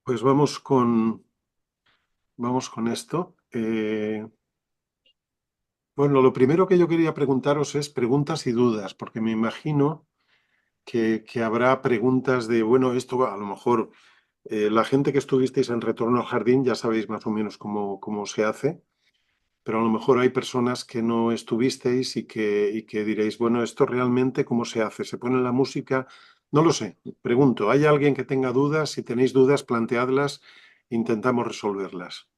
Pues vamos con esto. Bueno, lo primero que yo quería preguntaros es preguntas y dudas, porque me imagino que habrá preguntas de, bueno, esto a lo mejor la gente que estuvisteis en Retorno al Jardín ya sabéis más o menos cómo se hace, pero a lo mejor hay personas que no estuvisteis y que diréis, bueno, esto realmente cómo se hace, se pone la música, no lo sé. Pregunto, ¿hay alguien que tenga dudas? Si tenéis dudas, planteadlas, intentamos resolverlas.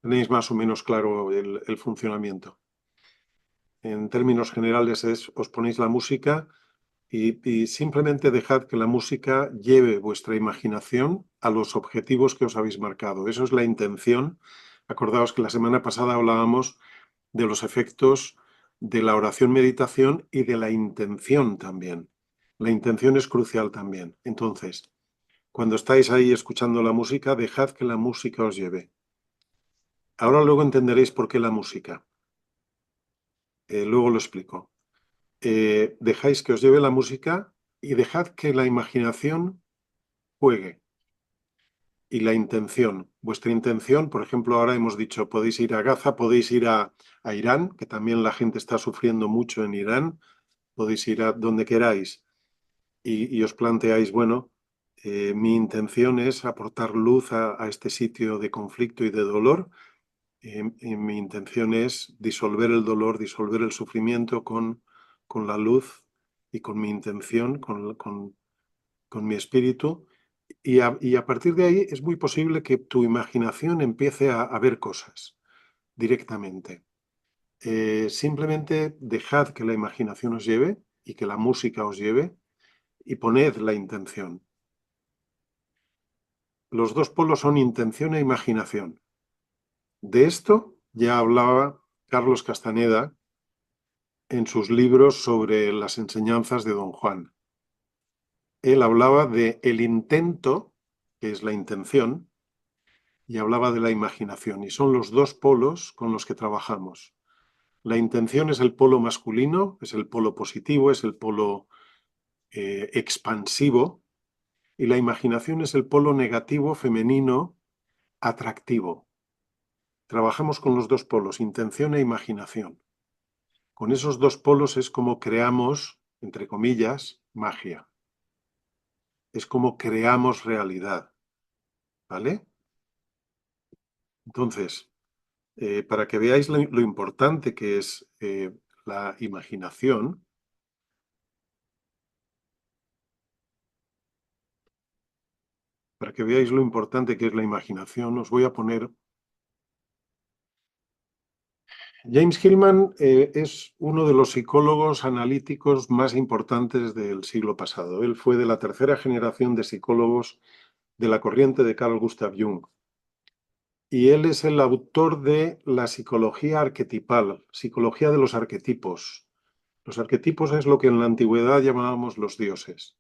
Tenéis más o menos claro el funcionamiento. En términos generales os ponéis la música y simplemente dejad que la música lleve vuestra imaginación a los objetivos que os habéis marcado. Eso es la intención. Acordaos que la semana pasada hablábamos de los efectos de la oración meditación y de la intención también. La intención es crucial también. Entonces, cuando estáis ahí escuchando la música, dejad que la música os lleve. Ahora luego entenderéis por qué la música. Luego lo explico. Dejáis que os lleve la música y dejad que la imaginación juegue. Y la intención, vuestra intención, por ejemplo, ahora hemos dicho, podéis ir a Gaza, podéis ir a Irán, que también la gente está sufriendo mucho en Irán, podéis ir a donde queráis y os planteáis, bueno, mi intención es aportar luz a este sitio de conflicto y de dolor. Mi intención es disolver el dolor, disolver el sufrimiento con la luz y con mi intención, con mi espíritu. Y a partir de ahí es muy posible que tu imaginación empiece a ver cosas directamente. Simplemente dejad que la imaginación os lleve y que la música os lleve y poned la intención. Los dos polos son intención e imaginación. De esto ya hablaba Carlos Castaneda en sus libros sobre las enseñanzas de Don Juan. Él hablaba de el intento, que es la intención, y hablaba de la imaginación, y son los dos polos con los que trabajamos. La intención es el polo masculino, es el polo positivo, es el polo expansivo, y la imaginación es el polo negativo, femenino, atractivo. Trabajamos con los dos polos, intención e imaginación. Con esos dos polos es como creamos, entre comillas, magia. Es como creamos realidad, ¿vale? Entonces, para que veáis lo importante que es la imaginación, para que veáis lo importante que es la imaginación, os voy a poner... James Hillman es uno de los psicólogos analíticos más importantes del siglo pasado. Él fue de la tercera generación de psicólogos de la corriente de Carl Gustav Jung. Y él es el autor de la psicología arquetipal, psicología de los arquetipos. Los arquetipos es lo que en la antigüedad llamábamos los dioses.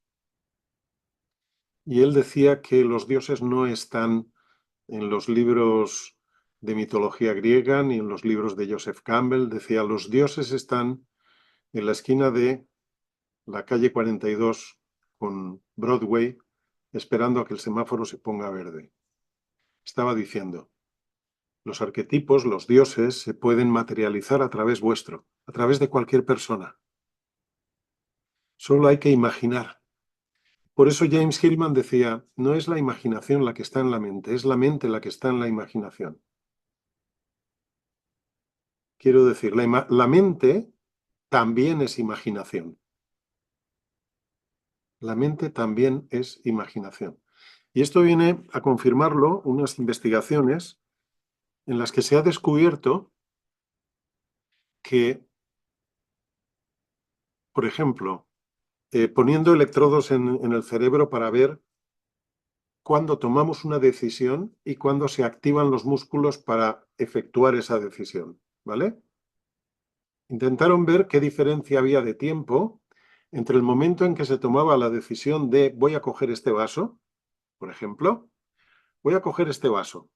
Y él decía que los dioses no están en los libros de mitología griega ni en los libros de Joseph Campbell. Decía, los dioses están en la esquina de la calle 42 con Broadway, esperando a que el semáforo se ponga verde. Estaba diciendo, los arquetipos, los dioses, se pueden materializar a través vuestro, a través de cualquier persona. Solo hay que imaginar. Por eso James Hillman decía, no es la imaginación la que está en la mente, es la mente la que está en la imaginación. Quiero decir, la mente también es imaginación. La mente también es imaginación. Y esto viene a confirmarlo unas investigaciones en las que se ha descubierto que, por ejemplo, poniendo electrodos en el cerebro para ver cuándo tomamos una decisión y cuándo se activan los músculos para efectuar esa decisión, ¿vale? Intentaron ver qué diferencia había de tiempo entre el momento en que se tomaba la decisión de voy a coger este vaso, por ejemplo, voy a coger este vaso.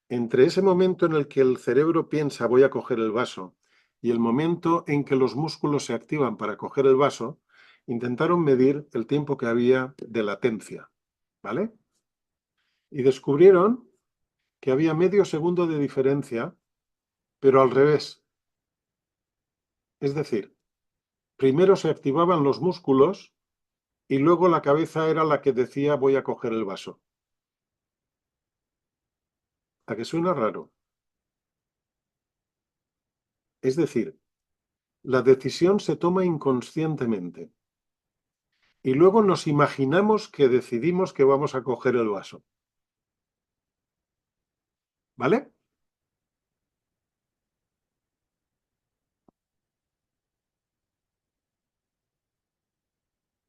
Entre ese momento en el que el cerebro piensa voy a coger el vaso y el momento en que los músculos se activan para coger el vaso, intentaron medir el tiempo que había de latencia, ¿vale? Y descubrieron que había medio segundo de diferencia, pero al revés. Es decir, primero se activaban los músculos y luego la cabeza era la que decía voy a coger el vaso. ¿A que suena raro? Es decir, la decisión se toma inconscientemente y luego nos imaginamos que decidimos que vamos a coger el vaso. ¿Vale?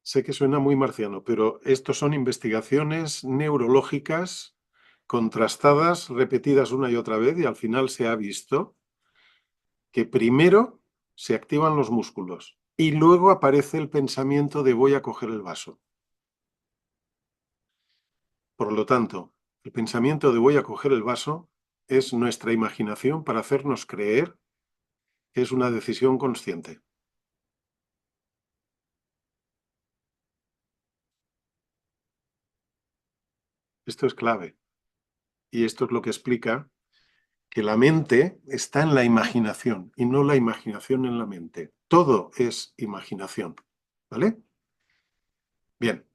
Sé que suena muy marciano, pero estos son investigaciones neurológicas contrastadas, repetidas una y otra vez, y al final se ha visto que primero se activan los músculos y luego aparece el pensamiento de voy a coger el vaso. Por lo tanto, el pensamiento de voy a coger el vaso es nuestra imaginación para hacernos creer que es una decisión consciente. Esto es clave y esto es lo que explica que la mente está en la imaginación y no la imaginación en la mente. Todo es imaginación, ¿vale? Bien,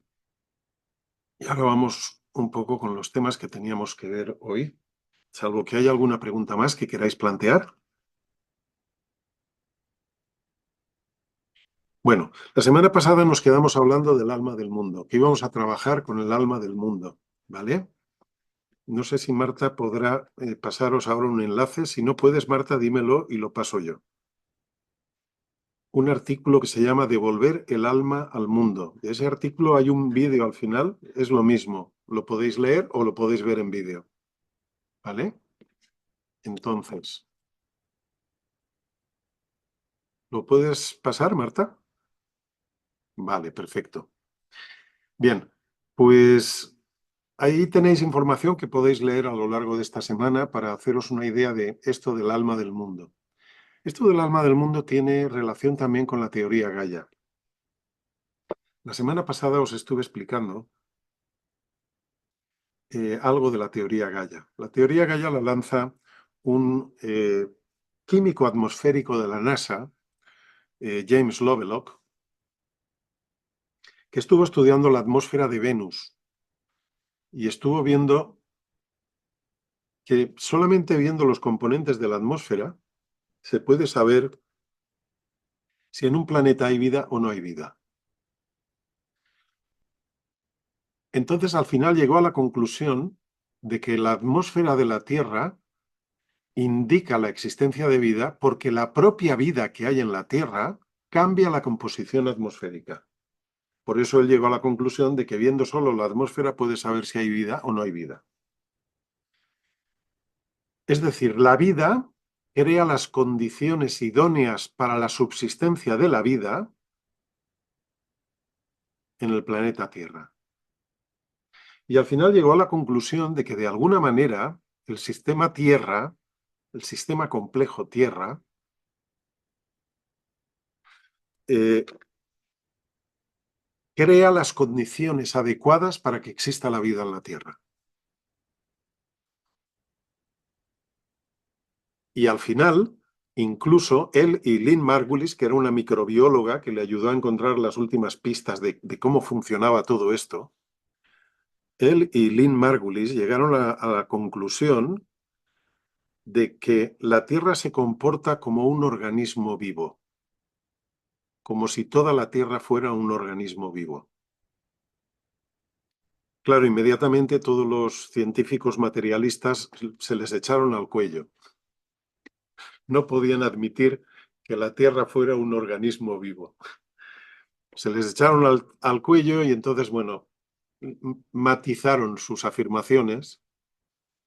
y ahora vamos un poco con los temas que teníamos que ver hoy, salvo que haya alguna pregunta más que queráis plantear. Bueno, la semana pasada nos quedamos hablando del alma del mundo, que íbamos a trabajar con el alma del mundo, ¿vale? No sé si Marta podrá pasaros ahora un enlace. Si no puedes, Marta, dímelo y lo paso yo. Un artículo que se llama Devolver el alma al mundo. De ese artículo hay un vídeo al final, es lo mismo. Lo podéis leer o lo podéis ver en vídeo. ¿Vale? Entonces, ¿lo puedes pasar, Marta? Vale, perfecto. Bien, pues ahí tenéis información que podéis leer a lo largo de esta semana para haceros una idea de esto del alma del mundo. Esto del alma del mundo tiene relación también con la teoría Gaia. La semana pasada os estuve explicando algo de la teoría Gaia. La teoría Gaia la lanza un químico atmosférico de la NASA, James Lovelock, que estuvo estudiando la atmósfera de Venus y estuvo viendo que solamente viendo los componentes de la atmósfera se puede saber si en un planeta hay vida o no hay vida. Entonces, al final llegó a la conclusión de que la atmósfera de la Tierra indica la existencia de vida porque la propia vida que hay en la Tierra cambia la composición atmosférica. Por eso él llegó a la conclusión de que viendo solo la atmósfera puede saber si hay vida o no hay vida. Es decir, la vida crea las condiciones idóneas para la subsistencia de la vida en el planeta Tierra. Y al final llegó a la conclusión de que de alguna manera el sistema Tierra, el sistema complejo Tierra, eh, crea las condiciones adecuadas para que exista la vida en la Tierra. Y al final, incluso él y Lynn Margulis, que era una microbióloga que le ayudó a encontrar las últimas pistas de cómo funcionaba todo esto, él y Lynn Margulis llegaron a la conclusión de que la Tierra se comporta como un organismo vivo, como si toda la Tierra fuera un organismo vivo. Claro, inmediatamente todos los científicos materialistas se les echaron al cuello. No podían admitir que la Tierra fuera un organismo vivo. Se les echaron al cuello y entonces, bueno, matizaron sus afirmaciones,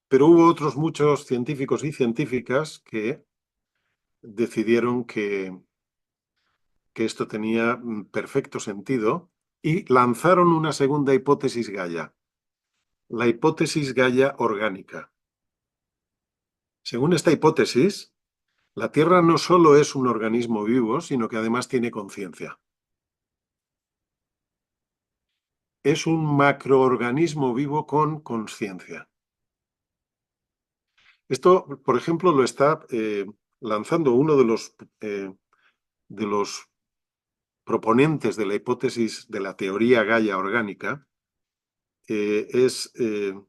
pero hubo otros muchos científicos y científicas que decidieron que esto tenía perfecto sentido y lanzaron una segunda hipótesis Gaia, la hipótesis Gaia orgánica. Según esta hipótesis, La Tierra no solo es un organismo vivo, sino que además tiene conciencia. Es un macroorganismo vivo con conciencia. Esto, por ejemplo, lo está lanzando uno de los proponentes de la hipótesis de la teoría Gaia orgánica, es de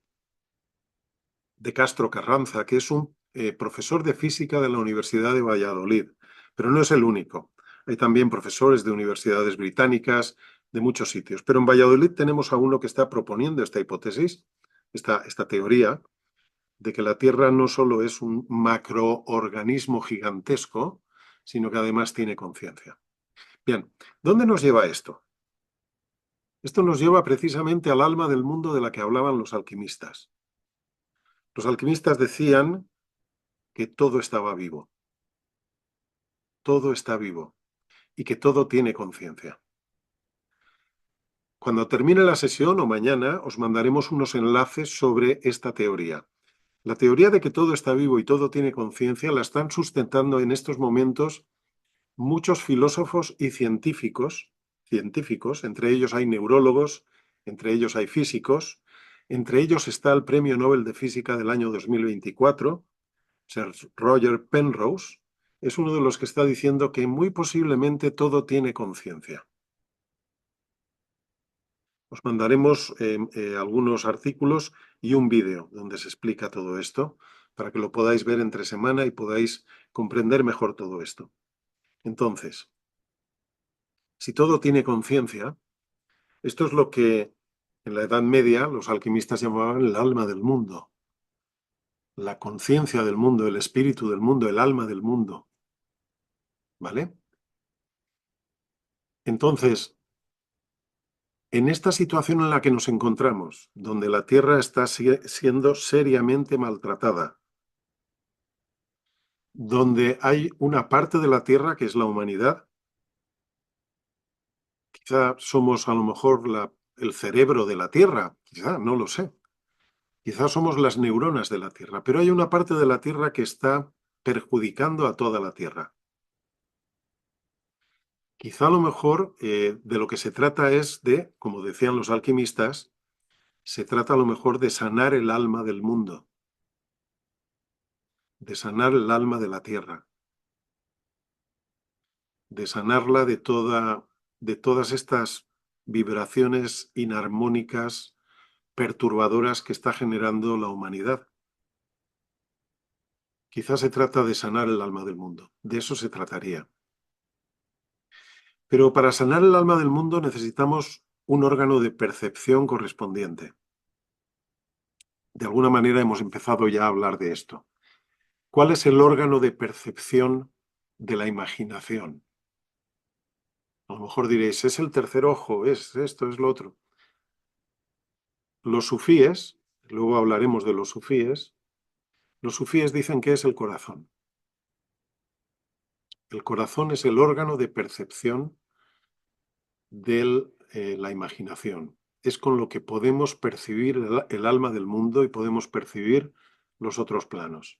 Castro Carranza, que es un profesor de física de la Universidad de Valladolid, pero no es el único. Hay también profesores de universidades británicas, de muchos sitios. Pero en Valladolid tenemos a uno que está proponiendo esta hipótesis, esta teoría, de que la Tierra no solo es un macroorganismo gigantesco, sino que además tiene conciencia. Bien, ¿dónde nos lleva esto? Esto nos lleva precisamente al alma del mundo de la que hablaban los alquimistas. Los alquimistas decían que todo estaba vivo, todo está vivo y que todo tiene conciencia. Cuando termine la sesión o mañana os mandaremos unos enlaces sobre esta teoría. La teoría de que todo está vivo y todo tiene conciencia la están sustentando en estos momentos muchos filósofos y científicos, entre ellos hay neurólogos, entre ellos hay físicos, entre ellos está el Premio Nobel de Física del año 2024, Sir Roger Penrose, es uno de los que está diciendo que muy posiblemente todo tiene conciencia. Os mandaremos algunos artículos y un vídeo donde se explica todo esto para que lo podáis ver entre semana y podáis comprender mejor todo esto. Entonces, si todo tiene conciencia, esto es lo que en la Edad Media los alquimistas llamaban el alma del mundo, la conciencia del mundo, el espíritu del mundo, el alma del mundo. ¿Vale? Entonces, en esta situación en la que nos encontramos, donde la Tierra está siendo seriamente maltratada, donde hay una parte de la Tierra que es la humanidad, quizá somos a lo mejor el cerebro de la Tierra, quizá, no lo sé, quizá somos las neuronas de la Tierra, pero hay una parte de la Tierra que está perjudicando a toda la Tierra. Quizá a lo mejor de lo que se trata es de, como decían los alquimistas, se trata a lo mejor de sanar el alma del mundo, de sanar el alma de la Tierra, de sanarla de todas estas vibraciones inarmónicas, perturbadoras que está generando la humanidad. Quizás se trata de sanar el alma del mundo, de eso se trataría. Pero para sanar el alma del mundo necesitamos un órgano de percepción correspondiente. De alguna manera hemos empezado ya a hablar de esto. ¿Cuál es el órgano de percepción de la imaginación? A lo mejor diréis, es el tercer ojo, es esto, es lo otro. Los sufíes, luego hablaremos de los sufíes dicen que es el corazón. El corazón es el órgano de percepción de la imaginación. Es con lo que podemos percibir el alma del mundo y podemos percibir los otros planos.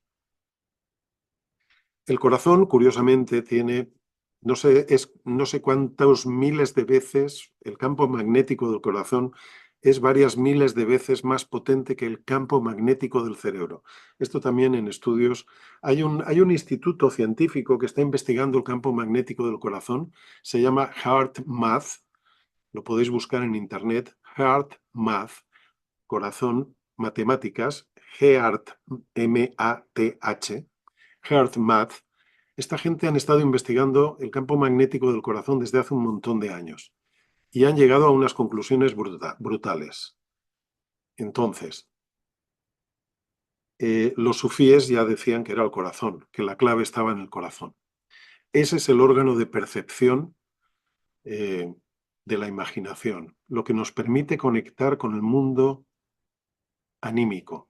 El corazón, curiosamente, tiene, no sé cuántos miles de veces, el campo magnético del corazón es varias miles de veces más potente que el campo magnético del cerebro. Esto también en estudios. Hay un instituto científico que está investigando el campo magnético del corazón, se llama HeartMath, lo podéis buscar en internet, HeartMath, corazón, matemáticas, Heart, M-A-T-H, HeartMath. Esta gente han estado investigando el campo magnético del corazón desde hace un montón de años y han llegado a unas conclusiones brutales. Entonces, los sufíes ya decían que era el corazón, que la clave estaba en el corazón. Ese es el órgano de percepción de la imaginación, lo que nos permite conectar con el mundo anímico.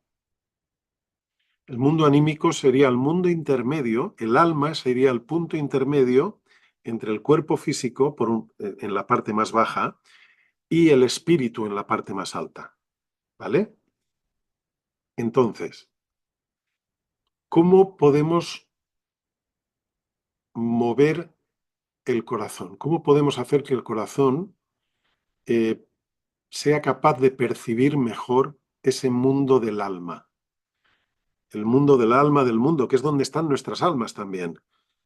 El mundo anímico sería el mundo intermedio, el alma sería el punto intermedio entre el cuerpo físico en la parte más baja y el espíritu en la parte más alta. ¿Vale? Entonces, ¿cómo podemos mover el corazón? ¿Cómo podemos hacer que el corazón sea capaz de percibir mejor ese mundo del alma? El mundo del alma del mundo, que es donde están nuestras almas también.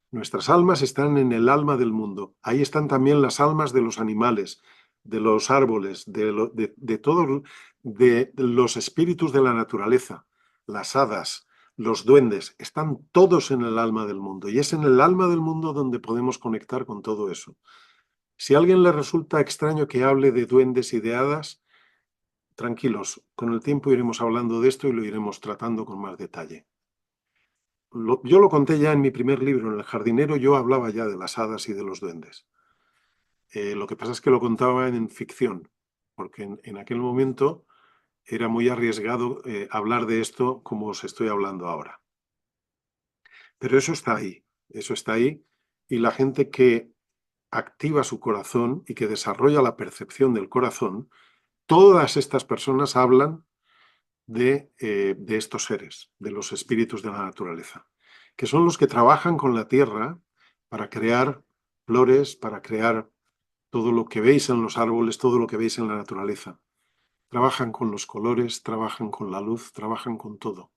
Nuestras almas están en el alma del mundo. Ahí están también las almas de los animales, de los árboles, de todos, de los espíritus de la naturaleza, las hadas, los duendes. Están todos en el alma del mundo. Y es en el alma del mundo donde podemos conectar con todo eso. Si a alguien le resulta extraño que hable de duendes y de hadas, tranquilos, con el tiempo iremos hablando de esto y lo iremos tratando con más detalle. Yo lo conté ya en mi primer libro, en El jardinero, yo hablaba ya de las hadas y de los duendes. Lo que pasa es que lo contaba en ficción, porque en aquel momento era muy arriesgado hablar de esto como os estoy hablando ahora. Pero eso está ahí, y la gente que activa su corazón y que desarrolla la percepción del corazón, todas estas personas hablan de estos seres, de los espíritus de la naturaleza, que son los que trabajan con la tierra para crear flores, para crear todo lo que veis en los árboles, todo lo que veis en la naturaleza. Trabajan con los colores, trabajan con la luz, trabajan con todo.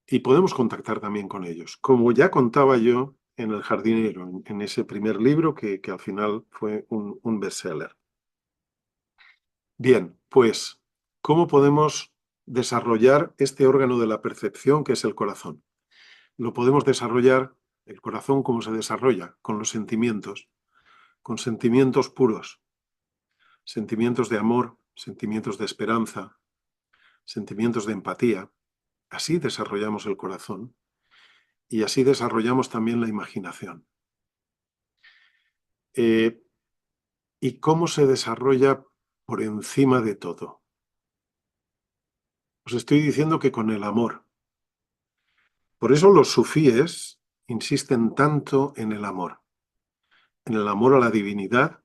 Y podemos contactar también con ellos. Como ya contaba yo en El jardinero, en ese primer libro que al final fue un bestseller. Bien, pues, ¿cómo podemos desarrollar este órgano de la percepción que es el corazón? Lo podemos desarrollar, el corazón, ¿cómo se desarrolla? Con los sentimientos, con sentimientos puros, sentimientos de amor, sentimientos de esperanza, sentimientos de empatía. Así desarrollamos el corazón y así desarrollamos también la imaginación. ¿Y cómo se desarrolla por encima de todo? Os estoy diciendo que con el amor. Por eso los sufíes insisten tanto en el amor a la divinidad,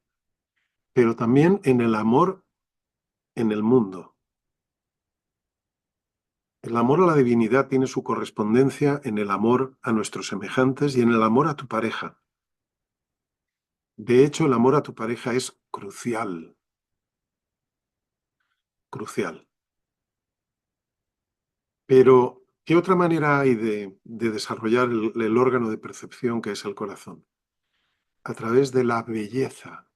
pero también en el amor en el mundo. El amor a la divinidad tiene su correspondencia en el amor a nuestros semejantes y en el amor a tu pareja. De hecho, el amor a tu pareja es crucial, crucial. Pero, ¿qué otra manera hay de desarrollar el órgano de percepción que es el corazón? A través de la belleza.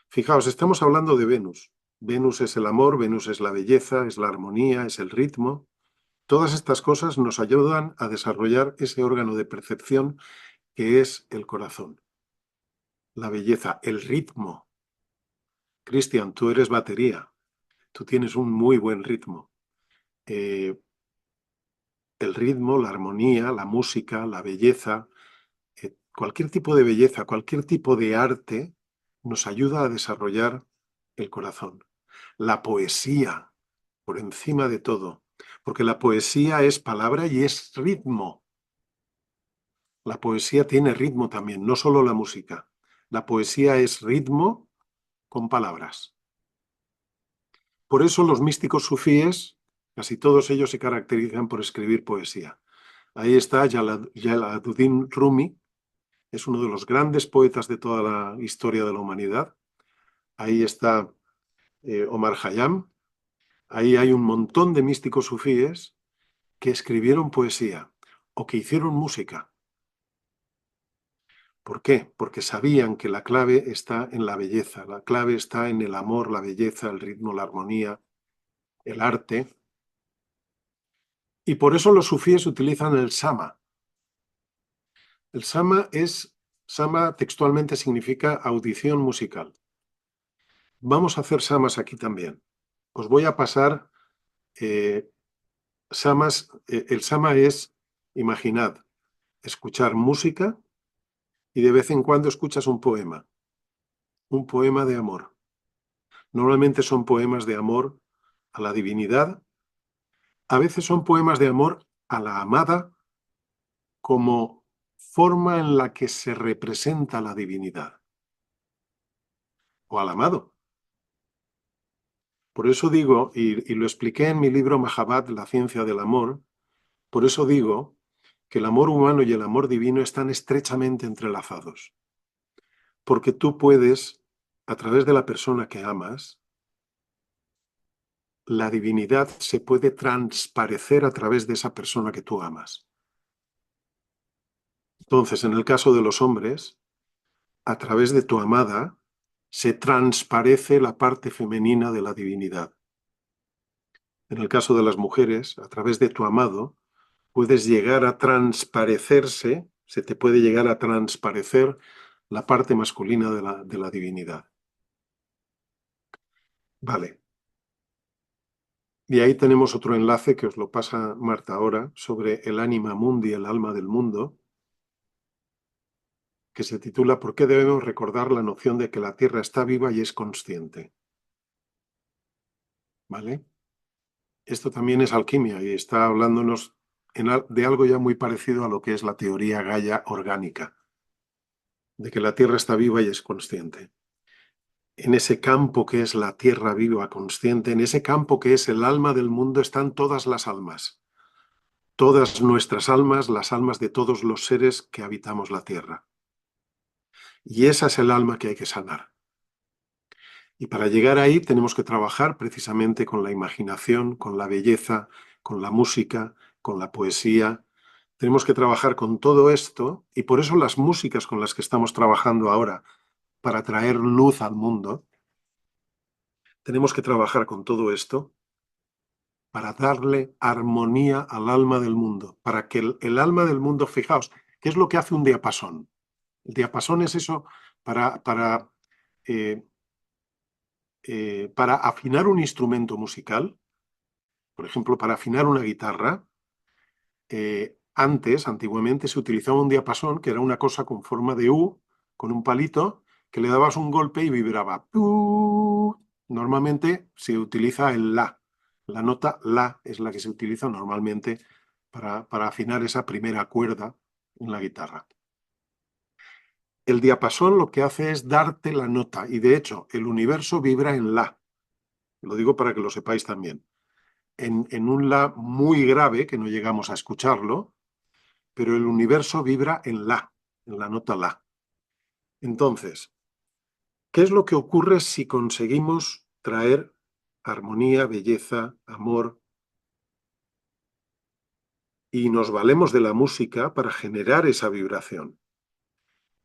Fijaos, estamos hablando de Venus. Venus es el amor, Venus es la belleza, es la armonía, es el ritmo. Todas estas cosas nos ayudan a desarrollar ese órgano de percepción que es el corazón. La belleza, el ritmo. Cristian, tú eres batería, tú tienes un muy buen ritmo. Eh, el ritmo, la armonía, la música, la belleza, cualquier tipo de belleza, cualquier tipo de arte nos ayuda a desarrollar el corazón. La poesía, por encima de todo, porque la poesía es palabra y es ritmo. La poesía tiene ritmo también, no solo la música. La poesía es ritmo con palabras. Por eso los místicos sufíes, casi todos ellos se caracterizan por escribir poesía. Ahí está Jalaluddin Rumi, es uno de los grandes poetas de toda la historia de la humanidad. Ahí está Omar Khayyam. Ahí hay un montón de místicos sufíes que escribieron poesía o que hicieron música. ¿Por qué? Porque sabían que la clave está en la belleza, la clave está en el amor, la belleza, el ritmo, la armonía, el arte. Y por eso los sufíes utilizan el sama. El sama textualmente significa audición musical. Vamos a hacer samas aquí también. Os voy a pasar samas. El sama es, imaginad, escuchar música y de vez en cuando escuchas un poema de amor. Normalmente son poemas de amor a la divinidad, a veces son poemas de amor a la amada como forma en la que se representa la divinidad o al amado. Por eso digo, y lo expliqué en mi libro Mahabhat, La ciencia del amor, por eso digo que el amor humano y el amor divino están estrechamente entrelazados. Porque tú puedes, a través de la persona que amas, la divinidad se puede transparecer a través de esa persona que tú amas. Entonces, en el caso de los hombres, a través de tu amada, se transparece la parte femenina de la divinidad. En el caso de las mujeres, a través de tu amado, puedes llegar a transparecerse, se te puede llegar a transparecer la parte masculina de la divinidad. Vale. Y ahí tenemos otro enlace que os lo pasa Marta ahora, sobre el anima mundi, el alma del mundo, que se titula ¿Por qué debemos recordar la noción de que la Tierra está viva y es consciente? ¿Vale? Esto también es alquimia y está hablándonos de algo ya muy parecido a lo que es la teoría Gaia orgánica, de que la Tierra está viva y es consciente. En ese campo que es la Tierra viva, consciente, en ese campo que es el alma del mundo, están todas las almas. Todas nuestras almas, las almas de todos los seres que habitamos la Tierra. Y esa es el alma que hay que sanar. Y para llegar ahí tenemos que trabajar precisamente con la imaginación, con la belleza, con la música, con la poesía. Tenemos que trabajar con todo esto y por eso las músicas con las que estamos trabajando ahora para traer luz al mundo, tenemos que trabajar con todo esto para darle armonía al alma del mundo, para que el alma del mundo, fijaos, ¿qué es lo que hace un diapasón? El diapasón es eso eh, para afinar un instrumento musical, por ejemplo, para afinar una guitarra, antiguamente, se utilizaba un diapasón, que era una cosa con forma de U, con un palito, que le dabas un golpe y vibraba. Normalmente se utiliza el La. La nota La es la que se utiliza normalmente para afinar esa primera cuerda en la guitarra. El diapasón lo que hace es darte la nota y de hecho el universo vibra en La. Lo digo para que lo sepáis también. En un La muy grave, que no llegamos a escucharlo, pero el universo vibra en la nota La. Entonces, ¿qué es lo que ocurre si conseguimos traer armonía, belleza, amor y nos valemos de la música para generar esa vibración?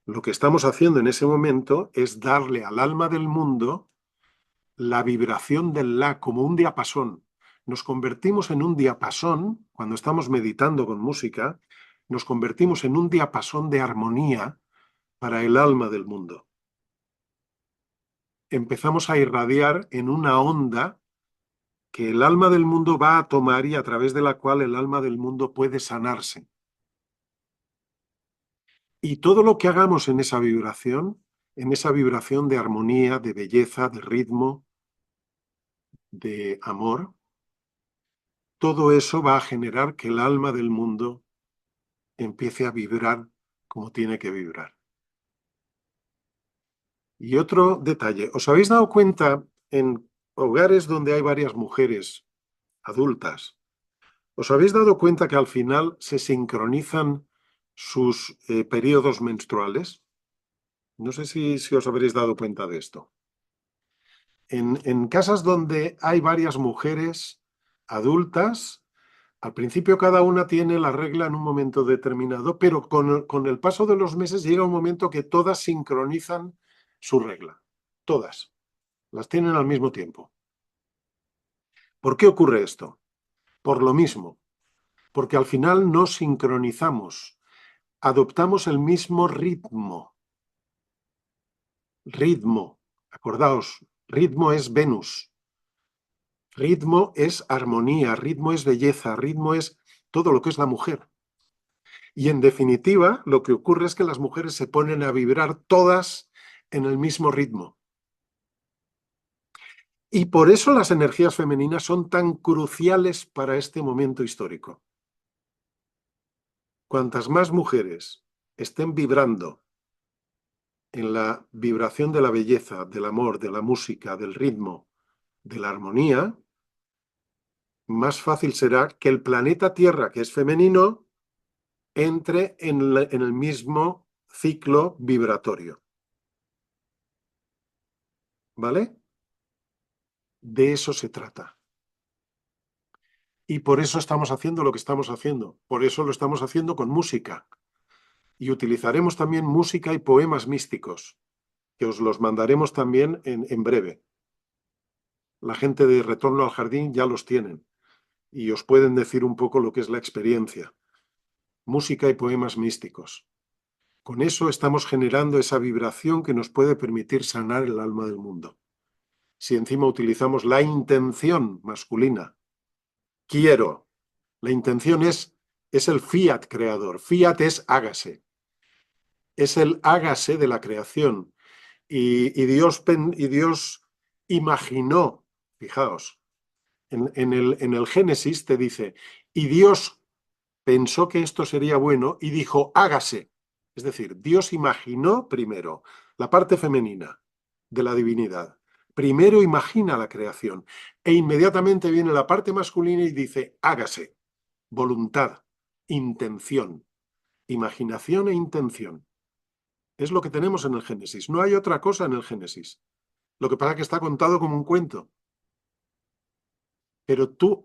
Lo que estamos haciendo en ese momento es darle al alma del mundo la vibración del La como un diapasón. Nos convertimos en un diapasón, cuando estamos meditando con música, nos convertimos en un diapasón de armonía para el alma del mundo. Empezamos a irradiar en una onda que el alma del mundo va a tomar y a través de la cual el alma del mundo puede sanarse. Y todo lo que hagamos en esa vibración de armonía, de belleza, de ritmo, de amor, todo eso va a generar que el alma del mundo empiece a vibrar como tiene que vibrar. Y otro detalle, ¿os habéis dado cuenta en hogares donde hay varias mujeres adultas? ¿Os habéis dado cuenta que al final se sincronizan sus periodos menstruales? No sé si os habréis dado cuenta de esto. En casas donde hay varias mujeres adultas, al principio cada una tiene la regla en un momento determinado, pero con el paso de los meses llega un momento que todas sincronizan su regla. Todas. Las tienen al mismo tiempo. ¿Por qué ocurre esto? Por lo mismo, porque al final no sincronizamos, adoptamos el mismo ritmo. Ritmo, acordaos, ritmo es Venus. Ritmo es armonía, ritmo es belleza, ritmo es todo lo que es la mujer. Y en definitiva, lo que ocurre es que las mujeres se ponen a vibrar todas en el mismo ritmo. Y por eso las energías femeninas son tan cruciales para este momento histórico. Cuantas más mujeres estén vibrando en la vibración de la belleza, del amor, de la música, del ritmo, de la armonía, más fácil será que el planeta Tierra, que es femenino, entre en el mismo ciclo vibratorio. ¿Vale? De eso se trata. Y por eso estamos haciendo lo que estamos haciendo. Por eso lo estamos haciendo con música. Y utilizaremos también música y poemas místicos, que os los mandaremos también en breve. La gente de Retorno al Jardín ya los tienen y os pueden decir un poco lo que es la experiencia. Música y poemas místicos. Con eso estamos generando esa vibración que nos puede permitir sanar el alma del mundo. Si encima utilizamos la intención masculina, quiero. La intención es el fiat creador. Fiat es hágase. Es el hágase de la creación. Y Dios imaginó, fijaos, en el Génesis te dice, y Dios pensó que esto sería bueno y dijo, hágase. Es decir, Dios imaginó primero la parte femenina de la divinidad. Primero imagina la creación e inmediatamente viene la parte masculina y dice, hágase. Voluntad, intención, imaginación e intención. Es lo que tenemos en el Génesis. No hay otra cosa en el Génesis. Lo que pasa es que está contado como un cuento. Pero tú,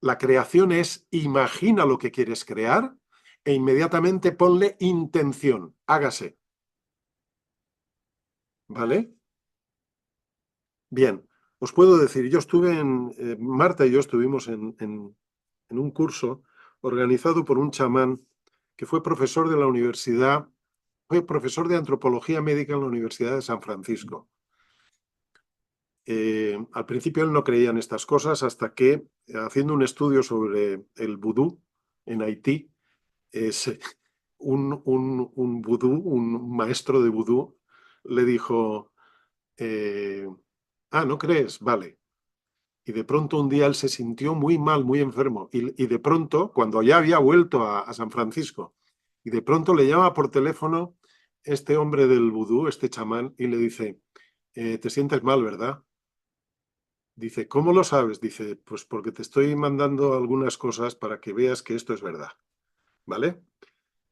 la creación es imagina lo que quieres crear e inmediatamente ponle intención. Hágase. ¿Vale? Bien. Os puedo decir, yo estuve Marta y yo estuvimos en un curso organizado por un chamán que fue profesor de la universidad, fue profesor de antropología médica en la Universidad de San Francisco. Al principio él no creía en estas cosas hasta que, haciendo un estudio sobre el vudú en Haití, es un vudú, un maestro de vudú, le dijo, ¿no crees? Vale. Y de pronto un día él se sintió muy mal, muy enfermo. Y de pronto, cuando ya había vuelto a San Francisco, y de pronto le llama por teléfono este hombre del vudú, este chamán, y le dice, te sientes mal, ¿verdad? Dice, ¿cómo lo sabes? Dice, pues porque te estoy mandando algunas cosas para que veas que esto es verdad. ¿Vale?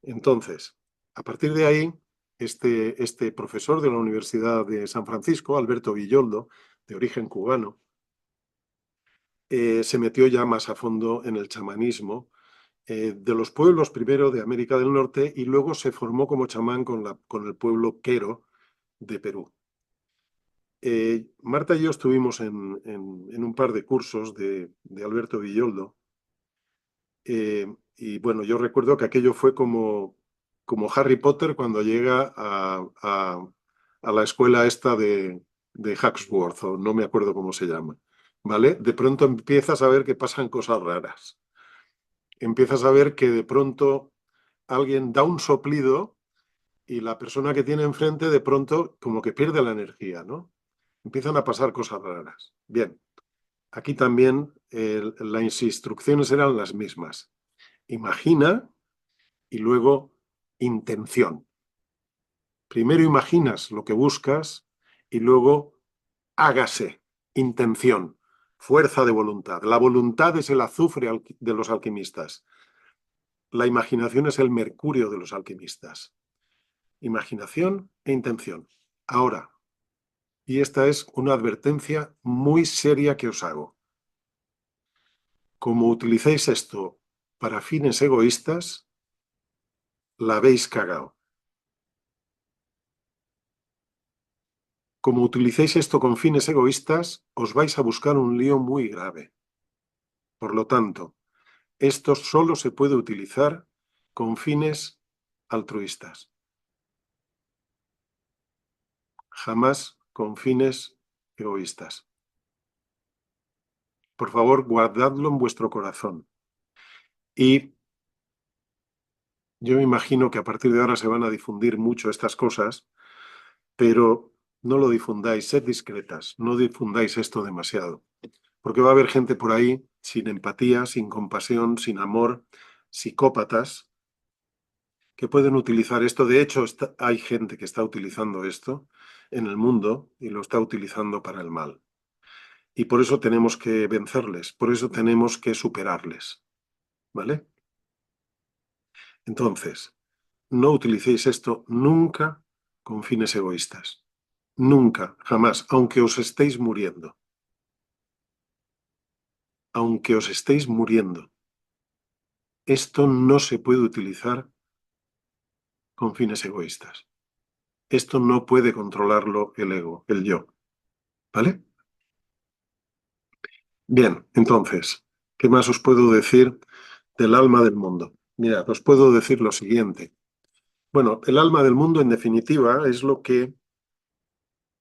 Entonces, a partir de ahí, este profesor de la Universidad de San Francisco, Alberto Villoldo, de origen cubano, se metió ya más a fondo en el chamanismo de los pueblos primero de América del Norte y luego se formó como chamán con el pueblo quero de Perú. Marta y yo estuvimos en un par de cursos de Alberto Villoldo y bueno, yo recuerdo que aquello fue como Harry Potter cuando llega a la escuela esta de Hawksworth, o no me acuerdo cómo se llama, ¿vale? De pronto empiezas a ver que pasan cosas raras. Empiezas a ver que de pronto alguien da un soplido y la persona que tiene enfrente de pronto como que pierde la energía, ¿no? Empiezan a pasar cosas raras. Bien, aquí también las instrucciones eran las mismas. Imagina y luego intención. Primero imaginas lo que buscas y luego hágase, intención, fuerza de voluntad. La voluntad es el azufre de los alquimistas. La imaginación es el mercurio de los alquimistas. Imaginación e intención. Ahora, y esta es una advertencia muy seria que os hago. Como utilicéis esto para fines egoístas, la habéis cagado. Como utilicéis esto con fines egoístas, os vais a buscar un lío muy grave. Por lo tanto, esto solo se puede utilizar con fines altruistas. Jamás con fines egoístas. Por favor, guardadlo en vuestro corazón. Y yo me imagino que a partir de ahora se van a difundir mucho estas cosas, pero no lo difundáis, sed discretas, no difundáis esto demasiado, porque va a haber gente por ahí sin empatía, sin compasión, sin amor, psicópatas, que pueden utilizar esto. De hecho, hay gente que está utilizando esto en el mundo y lo está utilizando para el mal. Y por eso tenemos que vencerles, por eso tenemos que superarles, ¿vale? Entonces, no utilicéis esto nunca con fines egoístas. Nunca, jamás, aunque os estéis muriendo. Aunque os estéis muriendo. Esto no se puede utilizar con fines egoístas. Esto no puede controlarlo el ego, el yo. ¿Vale? Bien, entonces, ¿qué más os puedo decir del alma del mundo? Mirad, os puedo decir lo siguiente. Bueno, el alma del mundo, en definitiva, es lo que...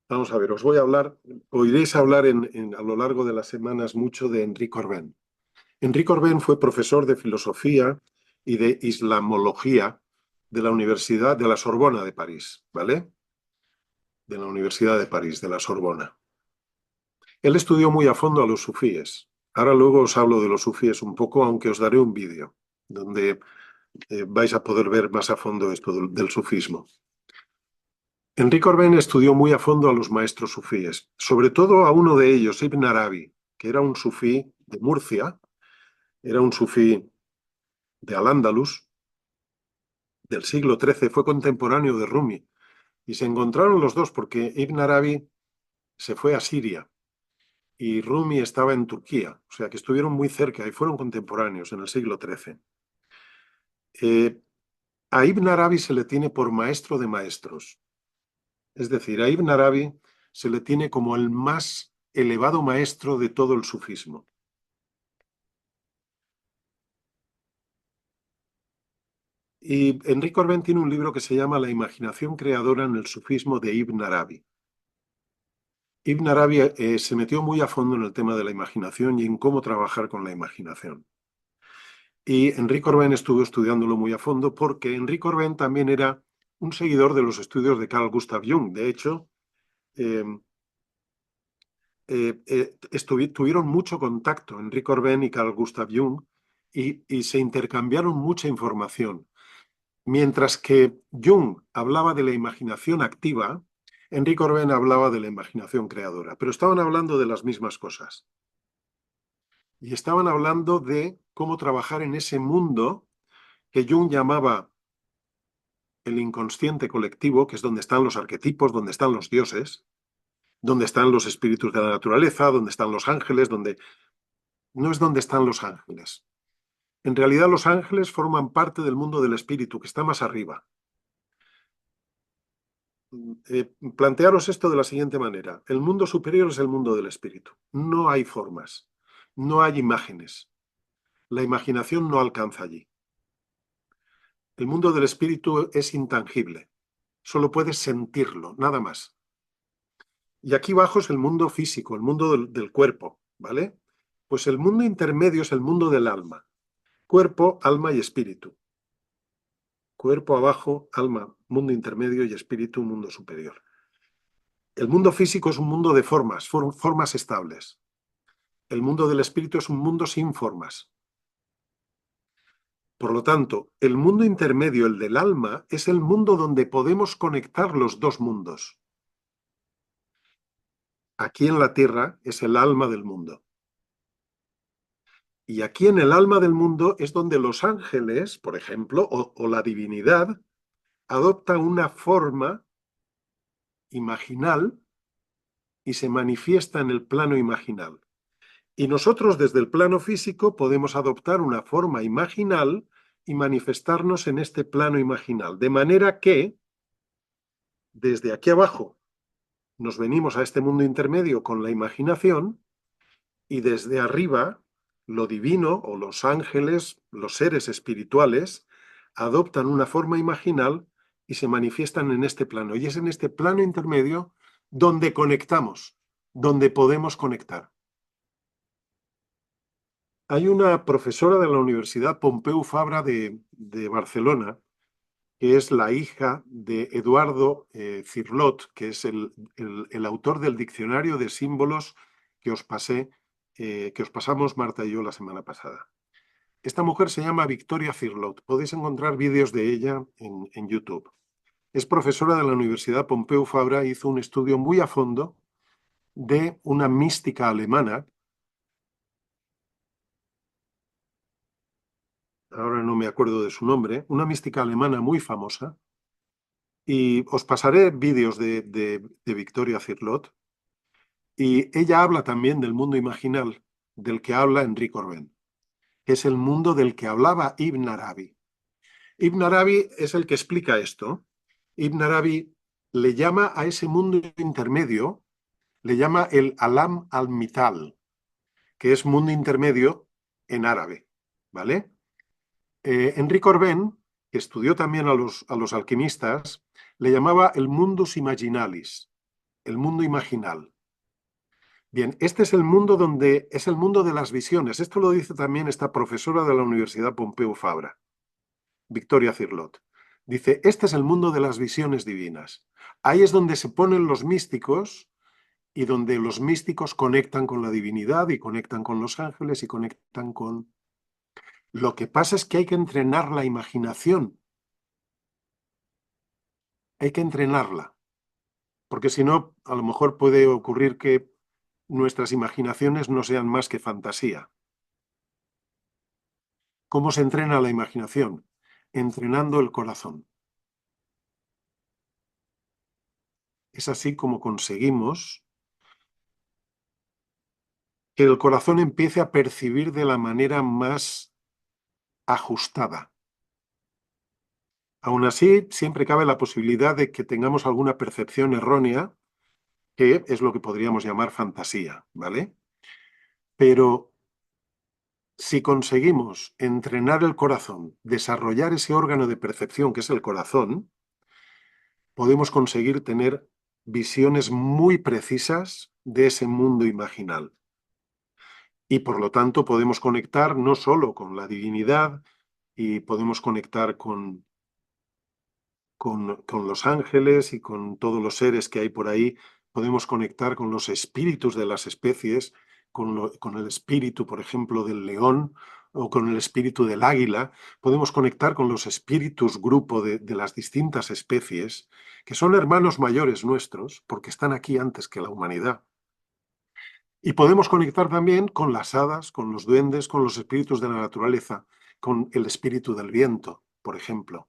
Vamos a ver, os voy a hablar, oiréis hablar a lo largo de las semanas mucho de Henri Corbin. Henri Corbin fue profesor de filosofía y de islamología de la Universidad de la Sorbona de París, ¿vale? De la Universidad de París, de la Sorbona. Él estudió muy a fondo a los sufíes. Ahora luego os hablo de los sufíes un poco, aunque os daré un vídeo donde vais a poder ver más a fondo esto del sufismo. Henri Corbin estudió muy a fondo a los maestros sufíes, sobre todo a uno de ellos, Ibn Arabi, que era un sufí de Murcia, era un sufí de Al-Ándalus, del siglo XIII, fue contemporáneo de Rumi, y se encontraron los dos porque Ibn Arabi se fue a Siria y Rumi estaba en Turquía, o sea que estuvieron muy cerca y fueron contemporáneos en el siglo XIII. A Ibn Arabi se le tiene por maestro de maestros, es decir, a Ibn Arabi se le tiene como el más elevado maestro de todo el sufismo. Y Henri Corbin tiene un libro que se llama La imaginación creadora en el sufismo de Ibn Arabi. Ibn Arabi se metió muy a fondo en el tema de la imaginación y en cómo trabajar con la imaginación. Y Henri Corbin estuvo estudiándolo muy a fondo porque Henri Corbin también era un seguidor de los estudios de Carl Gustav Jung. De hecho, eh, tuvieron mucho contacto Henri Corbin y Carl Gustav Jung y se intercambiaron mucha información. Mientras que Jung hablaba de la imaginación activa, Henri Corbin hablaba de la imaginación creadora, pero estaban hablando de las mismas cosas. Y estaban hablando de cómo trabajar en ese mundo que Jung llamaba el inconsciente colectivo, que es donde están los arquetipos, donde están los dioses, donde están los espíritus de la naturaleza, donde están los ángeles, donde no es donde están los ángeles. En realidad los ángeles forman parte del mundo del espíritu, que está más arriba. Plantearos esto de la siguiente manera. El mundo superior es el mundo del espíritu. No hay formas, no hay imágenes. La imaginación no alcanza allí. El mundo del espíritu es intangible. Solo puedes sentirlo, nada más. Y aquí abajo es el mundo físico, el mundo del cuerpo, ¿vale? Pues el mundo intermedio es el mundo del alma. Cuerpo, alma y espíritu. Cuerpo abajo, alma, mundo intermedio y espíritu, mundo superior. El mundo físico es un mundo de formas, formas estables. El mundo del espíritu es un mundo sin formas. Por lo tanto, el mundo intermedio, el del alma, es el mundo donde podemos conectar los dos mundos. Aquí en la tierra es el alma del mundo. Y aquí en el alma del mundo es donde los ángeles, por ejemplo, o la divinidad, adopta una forma imaginal y se manifiesta en el plano imaginal. Y nosotros desde el plano físico podemos adoptar una forma imaginal y manifestarnos en este plano imaginal. De manera que desde aquí abajo nos venimos a este mundo intermedio con la imaginación y desde arriba lo divino o los ángeles, los seres espirituales, adoptan una forma imaginal y se manifiestan en este plano. Y es en este plano intermedio donde conectamos, donde podemos conectar. Hay una profesora de la Universidad Pompeu Fabra de Barcelona, que es la hija de Eduardo Cirlot, que es el autor del diccionario de símbolos que os pasé, que os pasamos Marta y yo la semana pasada. Esta mujer se llama Victoria Cirlot. Podéis encontrar vídeos de ella en YouTube. Es profesora de la Universidad Pompeu Fabra e hizo un estudio muy a fondo de una mística alemana. ahora no me acuerdo de su nombre, una mística alemana muy famosa, y os pasaré vídeos de Victoria Cirlot, y ella habla también del mundo imaginal, del que habla Enrique Orbén, que es el mundo del que hablaba Ibn Arabi. Ibn Arabi es el que explica esto. Ibn Arabi le llama a ese mundo intermedio, le llama el Alam al-Mital, que es mundo intermedio en árabe, ¿vale? Enrique Orbén, que estudió también a los alquimistas, le llamaba el mundus imaginalis, el mundo imaginal. Bien, este es el mundo donde es el mundo de las visiones. Esto lo dice también esta profesora de la Universidad Pompeu Fabra, Victoria Cirlot. Dice, este es el mundo de las visiones divinas. Ahí es donde se ponen los místicos y donde los místicos conectan con la divinidad y conectan con los ángeles y conectan con... Lo que pasa es que hay que entrenar la imaginación, hay que entrenarla, porque si no, a lo mejor puede ocurrir que nuestras imaginaciones no sean más que fantasía. ¿Cómo se entrena la imaginación? Entrenando el corazón. Es así como conseguimos que el corazón empiece a percibir de la manera más ajustada. Aún así, siempre cabe la posibilidad de que tengamos alguna percepción errónea, que es lo que podríamos llamar fantasía, ¿vale? Pero si conseguimos entrenar el corazón, desarrollar ese órgano de percepción que es el corazón, podemos conseguir tener visiones muy precisas de ese mundo imaginal. Y por lo tanto podemos conectar no solo con la divinidad, y podemos conectar con los ángeles y con todos los seres que hay por ahí, podemos conectar con los espíritus de las especies, con el espíritu, por ejemplo, del león o con el espíritu del águila, podemos conectar con los espíritus grupo de las distintas especies, que son hermanos mayores nuestros, porque están aquí antes que la humanidad. Y podemos conectar también con las hadas, con los duendes, con los espíritus de la naturaleza, con el espíritu del viento, por ejemplo,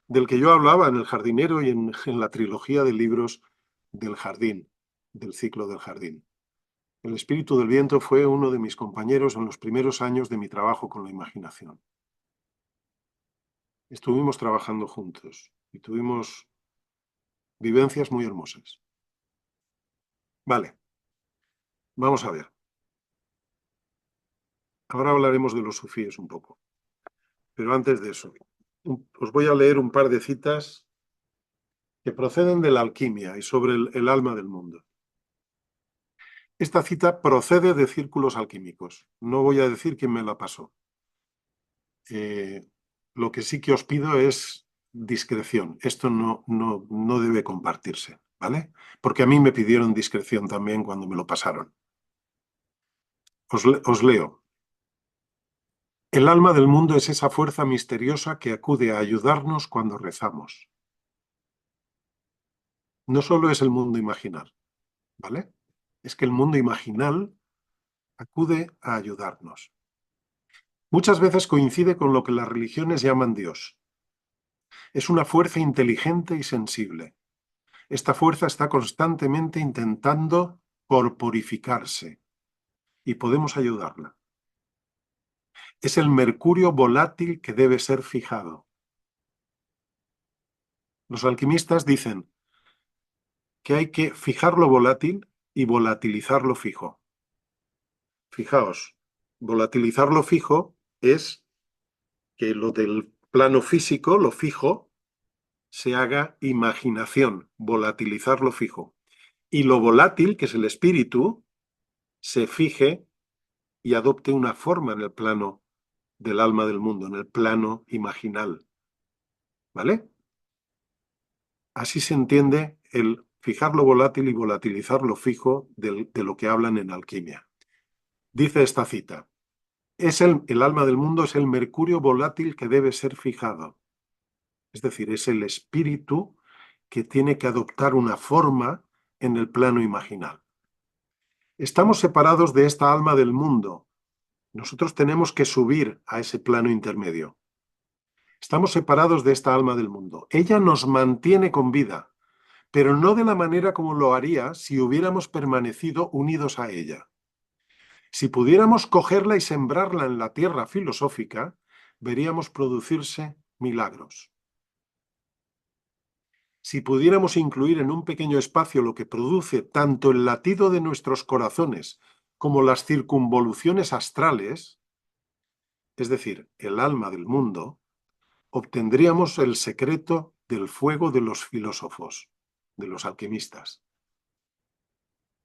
del que yo hablaba en El jardinero y en la trilogía de libros del jardín, del ciclo del jardín. El espíritu del viento fue uno de mis compañeros en los primeros años de mi trabajo con la imaginación. Estuvimos trabajando juntos y tuvimos vivencias muy hermosas. Vale, vamos a ver. Ahora hablaremos de los sufíes un poco. Pero antes de eso, os voy a leer un par de citas que proceden de la alquimia y sobre el alma del mundo. Esta cita procede de círculos alquímicos. No voy a decir quién me la pasó. Lo que sí que os pido es discreción. Esto no debe compartirse, ¿vale? Porque a mí me pidieron discreción también cuando me lo pasaron. Os leo. El alma del mundo es esa fuerza misteriosa que acude a ayudarnos cuando rezamos. No solo es el mundo imaginal, ¿vale? Es que el mundo imaginal acude a ayudarnos. Muchas veces coincide con lo que las religiones llaman Dios. Es una fuerza inteligente y sensible. Esta fuerza está constantemente intentando corporificarse y podemos ayudarla. Es el mercurio volátil que debe ser fijado. Los alquimistas dicen que hay que fijar lo volátil y volatilizar lo fijo. Fijaos, volatilizar lo fijo es que lo del plano físico, lo fijo, se haga imaginación, volatilizar lo fijo. Y lo volátil, que es el espíritu, se fije y adopte una forma en el plano del alma del mundo, en el plano imaginal. ¿Vale? Así se entiende el fijar lo volátil y volatilizar lo fijo de lo que hablan en alquimia. Dice esta cita, el alma del mundo es el mercurio volátil que debe ser fijado. Es decir, es el espíritu que tiene que adoptar una forma en el plano imaginal. Estamos separados de esta alma del mundo. Nosotros tenemos que subir a ese plano intermedio. Estamos separados de esta alma del mundo. Ella nos mantiene con vida, pero no de la manera como lo haría si hubiéramos permanecido unidos a ella. Si pudiéramos cogerla y sembrarla en la tierra filosófica, veríamos producirse milagros. Si pudiéramos incluir en un pequeño espacio lo que produce tanto el latido de nuestros corazones como las circunvoluciones astrales, es decir, el alma del mundo, obtendríamos el secreto del fuego de los filósofos, de los alquimistas.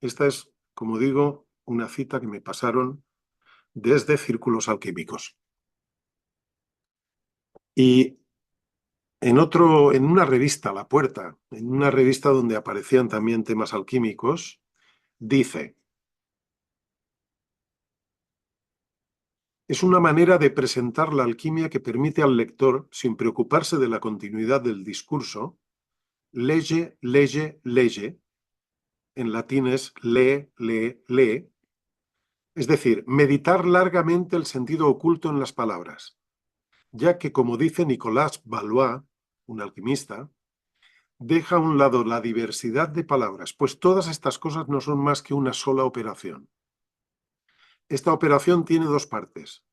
Esta es, como digo, una cita que me pasaron desde círculos alquímicos. Y en una revista, La Puerta, en una revista donde aparecían también temas alquímicos, dice: es una manera de presentar la alquimia que permite al lector, sin preocuparse de la continuidad del discurso, leye, leye, leye, en latín es lee, lee, lee, es decir, meditar largamente el sentido oculto en las palabras, ya que, como dice Nicolas Valois, un alquimista, deja a un lado la diversidad de palabras, pues todas estas cosas no son más que una sola operación. Esta operación tiene dos partes.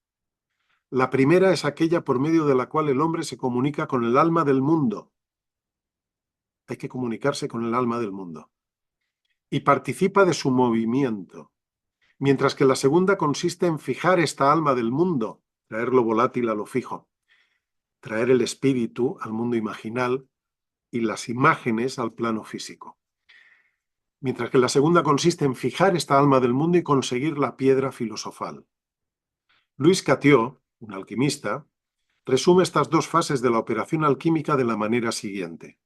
La primera es aquella por medio de la cual el hombre se comunica con el alma del mundo. Hay que comunicarse con el alma del mundo. Y participa de su movimiento. Mientras que la segunda consiste en fijar esta alma del mundo, traer lo volátil a lo fijo, traer el espíritu al mundo imaginal y las imágenes al plano físico. Mientras que la segunda consiste en fijar esta alma del mundo y conseguir la piedra filosofal. Louis Cattiot, un alquimista, resume estas dos fases de la operación alquímica de la manera siguiente.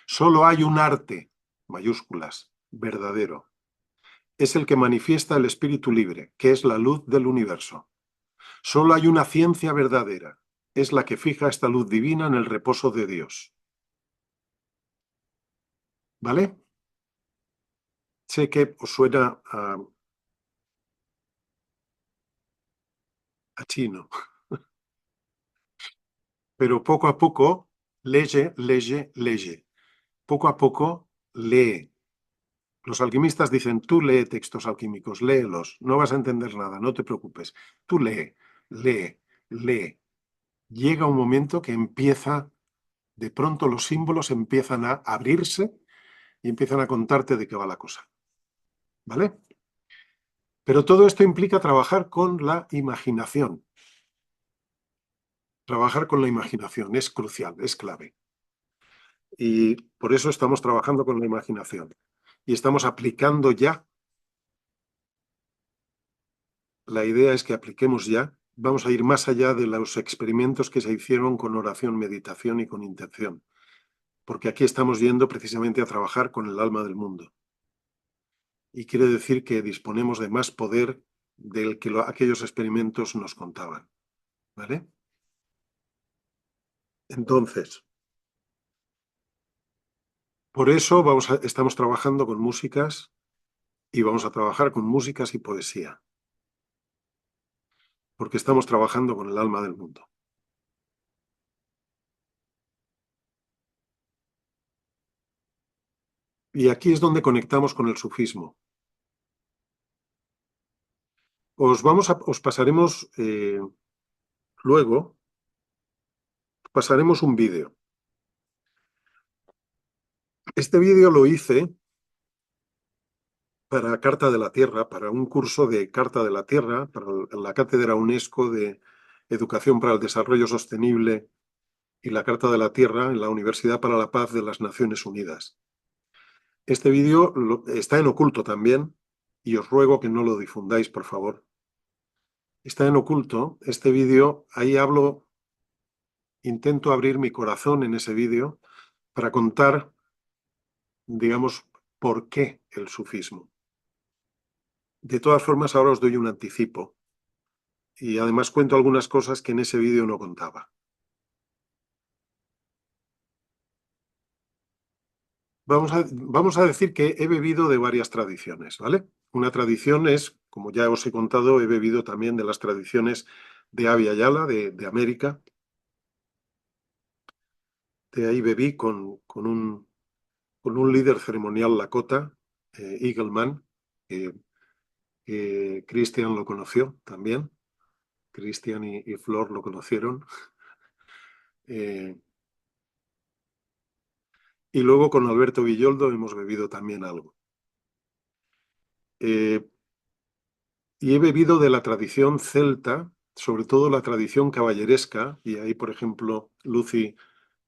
Solo hay un arte, mayúsculas, verdadero. Es el que manifiesta el espíritu libre, que es la luz del universo. Solo hay una ciencia verdadera, es la que fija esta luz divina en el reposo de Dios. ¿Vale? Sé que os suena a chino, pero poco a poco, leye, leye, leye. Poco a poco, lee. Los alquimistas dicen: tú lee textos alquímicos, léelos, no vas a entender nada, no te preocupes. Tú lee, lee, lee. Llega un momento que empieza, de pronto los símbolos empiezan a abrirse y empiezan a contarte de qué va la cosa. ¿Vale? Pero todo esto implica trabajar con la imaginación. Trabajar con la imaginación es crucial, es clave. Y por eso estamos trabajando con la imaginación. Y estamos aplicando ya. La idea es que apliquemos ya. Vamos a ir más allá de los experimentos que se hicieron con oración, meditación y con intención. Porque aquí estamos yendo precisamente a trabajar con el alma del mundo. Y quiere decir que disponemos de más poder del que aquellos experimentos nos contaban. ¿Vale? Entonces, por eso estamos trabajando con músicas y vamos a trabajar con músicas y poesía. Porque estamos trabajando con el alma del mundo. Y aquí es donde conectamos con el sufismo. Os pasaremos luego, pasaremos un vídeo. Este vídeo lo hice para Carta de la Tierra, para un curso de Carta de la Tierra, para la Cátedra UNESCO de Educación para el Desarrollo Sostenible y la Carta de la Tierra en la Universidad para la Paz de las Naciones Unidas. Este vídeo está en oculto también y os ruego que no lo difundáis, por favor. Está en oculto. Este vídeo, ahí hablo, intento abrir mi corazón en ese vídeo para contar, digamos, por qué el sufismo. De todas formas, ahora os doy un anticipo y además cuento algunas cosas que en ese vídeo no contaba. Vamos a decir que he bebido de varias tradiciones, ¿vale? Una tradición es, como ya os he contado, he bebido también de las tradiciones de Abya Yala, de América. De ahí bebí con un líder ceremonial Lakota, Eagleman, que Christian lo conoció también. Christian y Flor lo conocieron. Eh, y luego con Alberto Villoldo hemos bebido también algo. Eh, y he bebido de la tradición celta, sobre todo la tradición caballeresca, y ahí, por ejemplo, Lucy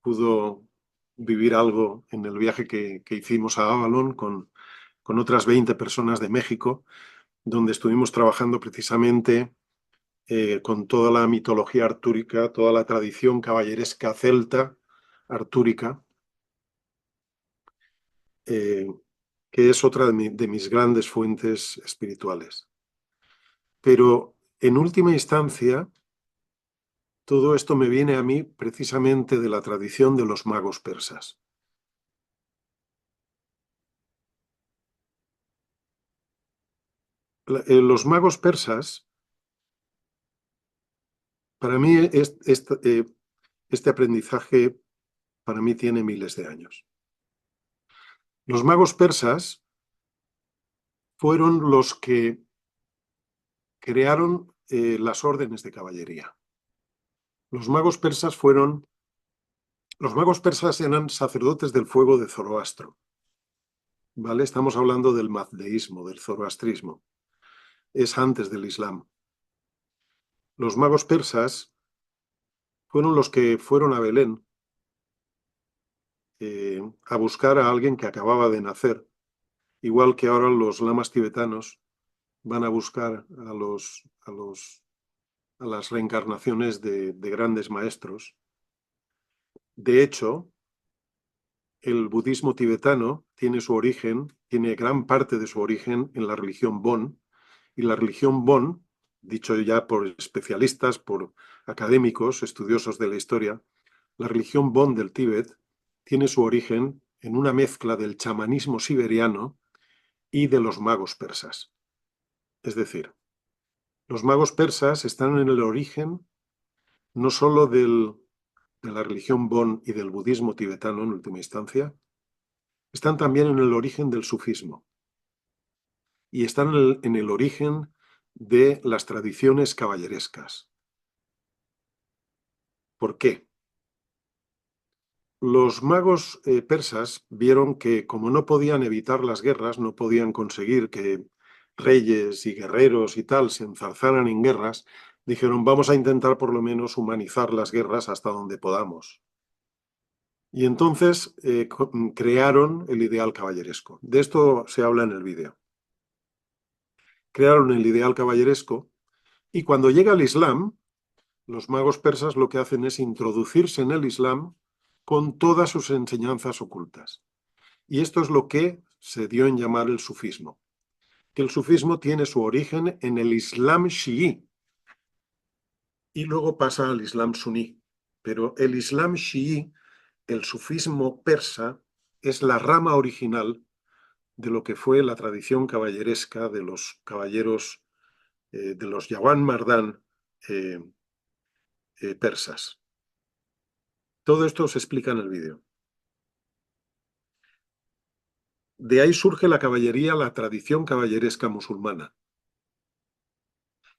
pudo vivir algo en el viaje que hicimos a Avalon con otras 20 personas de México, donde estuvimos trabajando precisamente con toda la mitología artúrica, toda la tradición caballeresca celta artúrica, eh, que es otra de mis grandes fuentes espirituales. Pero en última instancia, todo esto me viene a mí precisamente de la tradición de los magos persas. Los magos persas, para mí, este aprendizaje para mí tiene miles de años. Los magos persas fueron los que crearon las órdenes de caballería. Los magos persas eran sacerdotes del fuego de Zoroastro, ¿vale? Estamos hablando del mazdeísmo, del zoroastrismo. Es antes del Islam. Los magos persas fueron los que fueron a Belén a buscar a alguien que acababa de nacer, igual que ahora los lamas tibetanos van a buscar a las reencarnaciones de grandes maestros. De hecho, el budismo tibetano tiene gran parte de su origen en la religión Bon, y la religión Bon, dicho ya por especialistas, por académicos, estudiosos de la historia, la religión Bon del Tíbet tiene su origen en una mezcla del chamanismo siberiano y de los magos persas. Es decir, los magos persas están en el origen no solo de la religión Bon y del budismo tibetano en última instancia, están también en el origen del sufismo y están en el origen de las tradiciones caballerescas. ¿Por qué? Los magos persas vieron que como no podían evitar las guerras, no podían conseguir que reyes y guerreros y tal se enzarzaran en guerras, dijeron vamos a intentar por lo menos humanizar las guerras hasta donde podamos. Y entonces crearon el ideal caballeresco. De esto se habla en el vídeo. Crearon el ideal caballeresco y cuando llega el Islam, los magos persas lo que hacen es introducirse en el Islam con todas sus enseñanzas ocultas. Y esto es lo que se dio en llamar el sufismo. Que el sufismo tiene su origen en el Islam chií y luego pasa al Islam suní. Pero el Islam chií, el sufismo persa, es la rama original de lo que fue la tradición caballeresca de los caballeros, de los Yawan Mardán persas. Todo esto se explica en el vídeo. De ahí surge la caballería, la tradición caballeresca musulmana.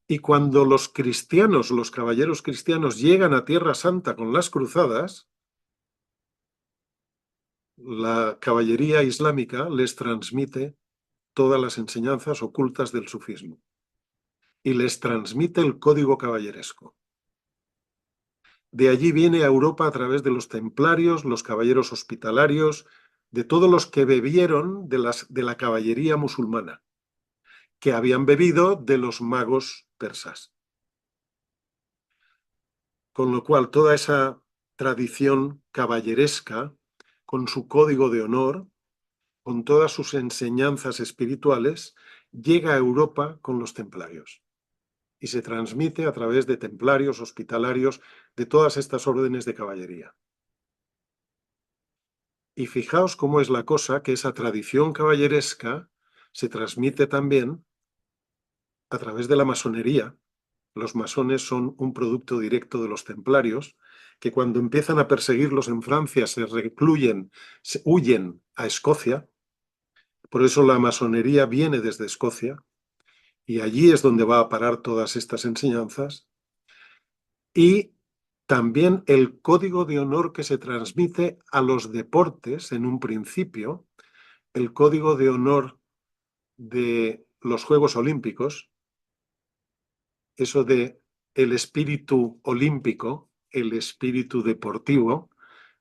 Y cuando los cristianos, los caballeros cristianos, llegan a Tierra Santa con las cruzadas, la caballería islámica les transmite todas las enseñanzas ocultas del sufismo y les transmite el código caballeresco. De allí viene a Europa a través de los templarios, los caballeros hospitalarios, de todos los que bebieron de la caballería musulmana, que habían bebido de los magos persas. Con lo cual, toda esa tradición caballeresca, con su código de honor, con todas sus enseñanzas espirituales, llega a Europa con los templarios y se transmite a través de templarios, hospitalarios, de todas estas órdenes de caballería. Y fijaos cómo es la cosa que esa tradición caballeresca se transmite también a través de la masonería, Los masones son un producto directo de los templarios, que cuando empiezan a perseguirlos en Francia se recluyen, huyen a Escocia. Por eso la masonería viene desde Escocia y allí es donde va a parar todas estas enseñanzas. Y también el código de honor que se transmite a los deportes en un principio, el código de honor de los Juegos Olímpicos, eso de el espíritu olímpico, el espíritu deportivo,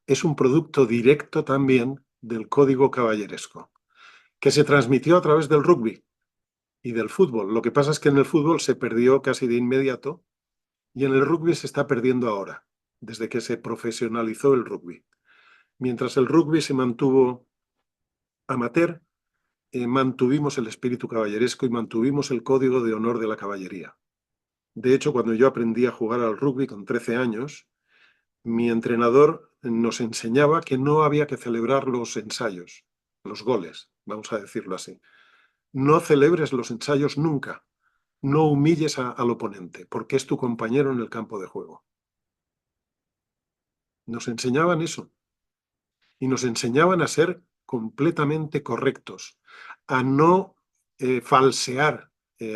es un producto directo también del código caballeresco, que se transmitió a través del rugby y del fútbol. Lo que pasa es que en el fútbol se perdió casi de inmediato y en el rugby se está perdiendo ahora, desde que se profesionalizó el rugby. Mientras el rugby se mantuvo amateur, mantuvimos el espíritu caballeresco y mantuvimos el código de honor de la caballería. De hecho, cuando yo aprendí a jugar al rugby con 13 años, mi entrenador nos enseñaba que no había que celebrar los ensayos, los goles, vamos a decirlo así. No celebres los ensayos nunca. No humilles al oponente, porque es tu compañero en el campo de juego. Nos enseñaban eso. Y nos enseñaban a ser completamente correctos, a no falsear,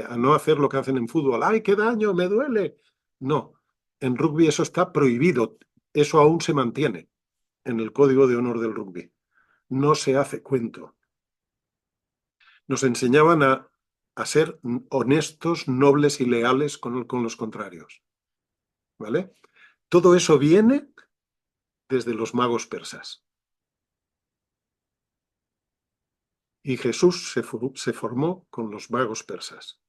a no hacer lo que hacen en fútbol. ¡Ay, qué daño! ¡Me duele! No, en rugby eso está prohibido. Eso aún se mantiene en el código de honor del rugby. No se hace cuento. Nos enseñaban a ser honestos, nobles y leales con los contrarios. ¿Vale? Todo eso viene desde los magos persas. Y Jesús se formó con los magos persas.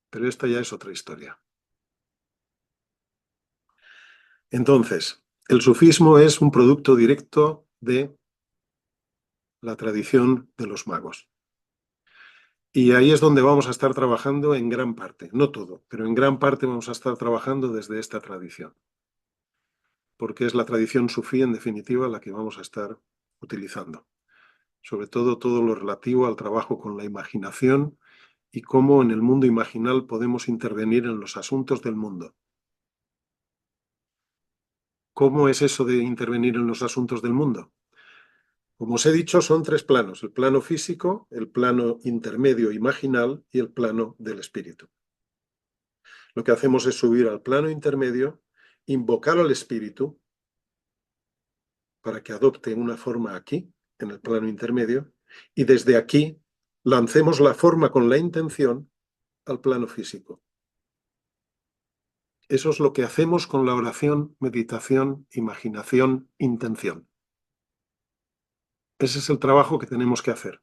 Pero esta ya es otra historia. Entonces, el sufismo es un producto directo de la tradición de los magos. Y ahí es donde vamos a estar trabajando en gran parte, no todo, pero en gran parte vamos a estar trabajando desde esta tradición. Porque es la tradición sufí, en definitiva, la que vamos a estar utilizando. Sobre todo lo relativo al trabajo con la imaginación y cómo en el mundo imaginal podemos intervenir en los asuntos del mundo. ¿Cómo es eso de intervenir en los asuntos del mundo? Como os he dicho, son tres planos: el plano físico, el plano intermedio imaginal y el plano del espíritu. Lo que hacemos es subir al plano intermedio, invocar al espíritu para que adopte una forma aquí, en el plano intermedio, y desde aquí lancemos la forma con la intención al plano físico. Eso es lo que hacemos con la oración, meditación, imaginación, intención. Ese es el trabajo que tenemos que hacer.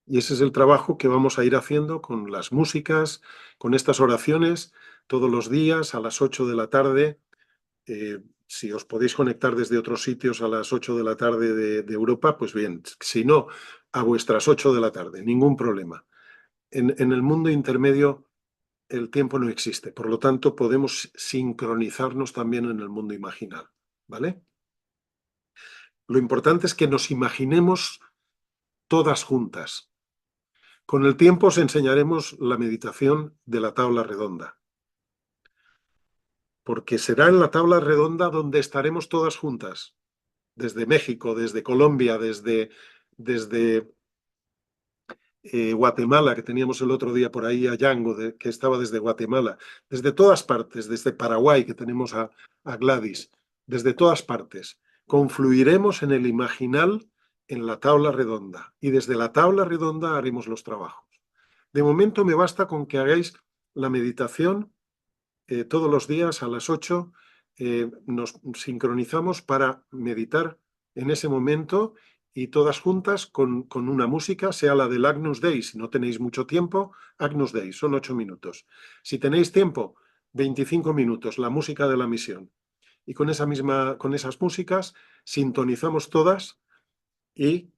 Y ese es el trabajo que vamos a ir haciendo con las músicas, con estas oraciones, todos los días a las 8 de la tarde. Si os podéis conectar desde otros sitios a las 8 de la tarde de Europa, pues bien. Si no, a vuestras 8 de la tarde, ningún problema. En el mundo intermedio el tiempo no existe, por lo tanto podemos sincronizarnos también en el mundo imaginal, ¿vale? Lo importante es que nos imaginemos todas juntas. Con el tiempo os enseñaremos la meditación de la tabla redonda, porque será en la tabla redonda donde estaremos todas juntas, desde México, desde Colombia, desde Guatemala, que teníamos el otro día por ahí a Yango, que estaba desde Guatemala, desde todas partes, desde Paraguay, que tenemos a Gladys, desde todas partes. Confluiremos en el imaginal en la tabla redonda y desde la tabla redonda haremos los trabajos. De momento me basta con que hagáis la meditación todos los días a las 8. Nos sincronizamos para meditar en ese momento y todas juntas con una música, sea la del Agnus Dei. Si no tenéis mucho tiempo, Agnus Dei, son 8 minutos. Si tenéis tiempo, 25 minutos, la música de la misión. Y con esas músicas sintonizamos todas y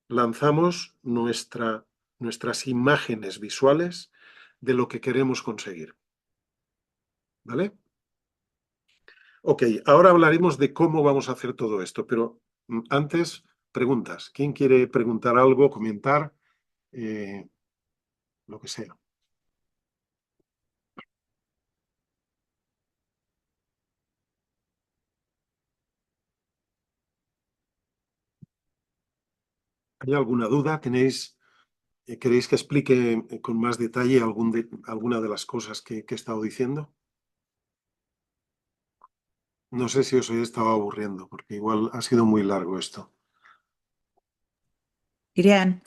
lanzamos nuestras imágenes visuales de lo que queremos conseguir. ¿Vale? Ok, ahora hablaremos de cómo vamos a hacer todo esto, pero antes, preguntas. ¿Quién quiere preguntar algo, comentar? Lo que sea. ¿Hay alguna duda? ¿Queréis que explique con más detalle alguna de las cosas que he estado diciendo? No sé si os he estado aburriendo, porque igual ha sido muy largo esto. Irian,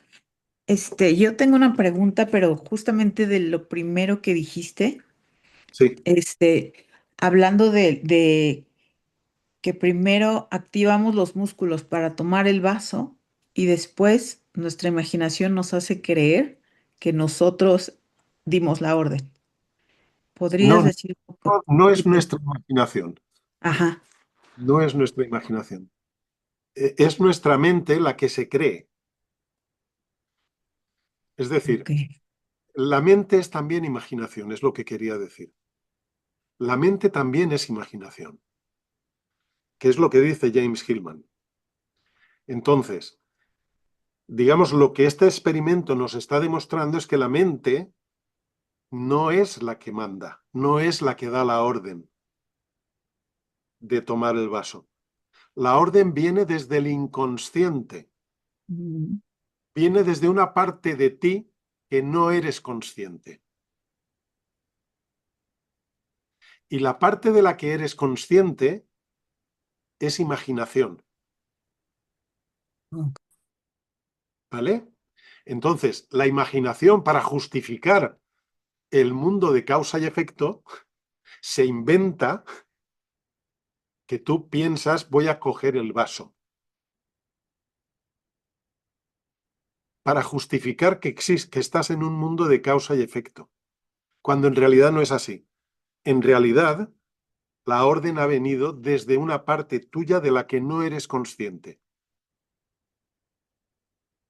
yo tengo una pregunta, pero justamente de lo primero que dijiste, Sí. este, hablando de que primero activamos los músculos para tomar el vaso y después nuestra imaginación nos hace creer que nosotros dimos la orden. No, ¿Podrías decir un no es poquito? nuestra imaginación, Ajá, no es nuestra imaginación. Es nuestra mente la que se cree. Es ok. decir, la mente es también imaginación, es lo que quería decir. La mente también es imaginación, que es lo que dice James Hillman. Entonces, digamos, lo que este experimento nos está demostrando es que la mente no es la que manda, no es la que da la orden de tomar el vaso. La orden viene desde el inconsciente, Mm, viene desde una parte de ti que no eres consciente. Y la parte de la que eres consciente es imaginación, ok. ¿vale? Entonces, la imaginación para justificar el mundo de causa y efecto se inventa que tú piensas voy a coger el vaso para justificar que estás en un mundo de causa y efecto, cuando en realidad no es así. En realidad, la orden ha venido desde una parte tuya de la que no eres consciente.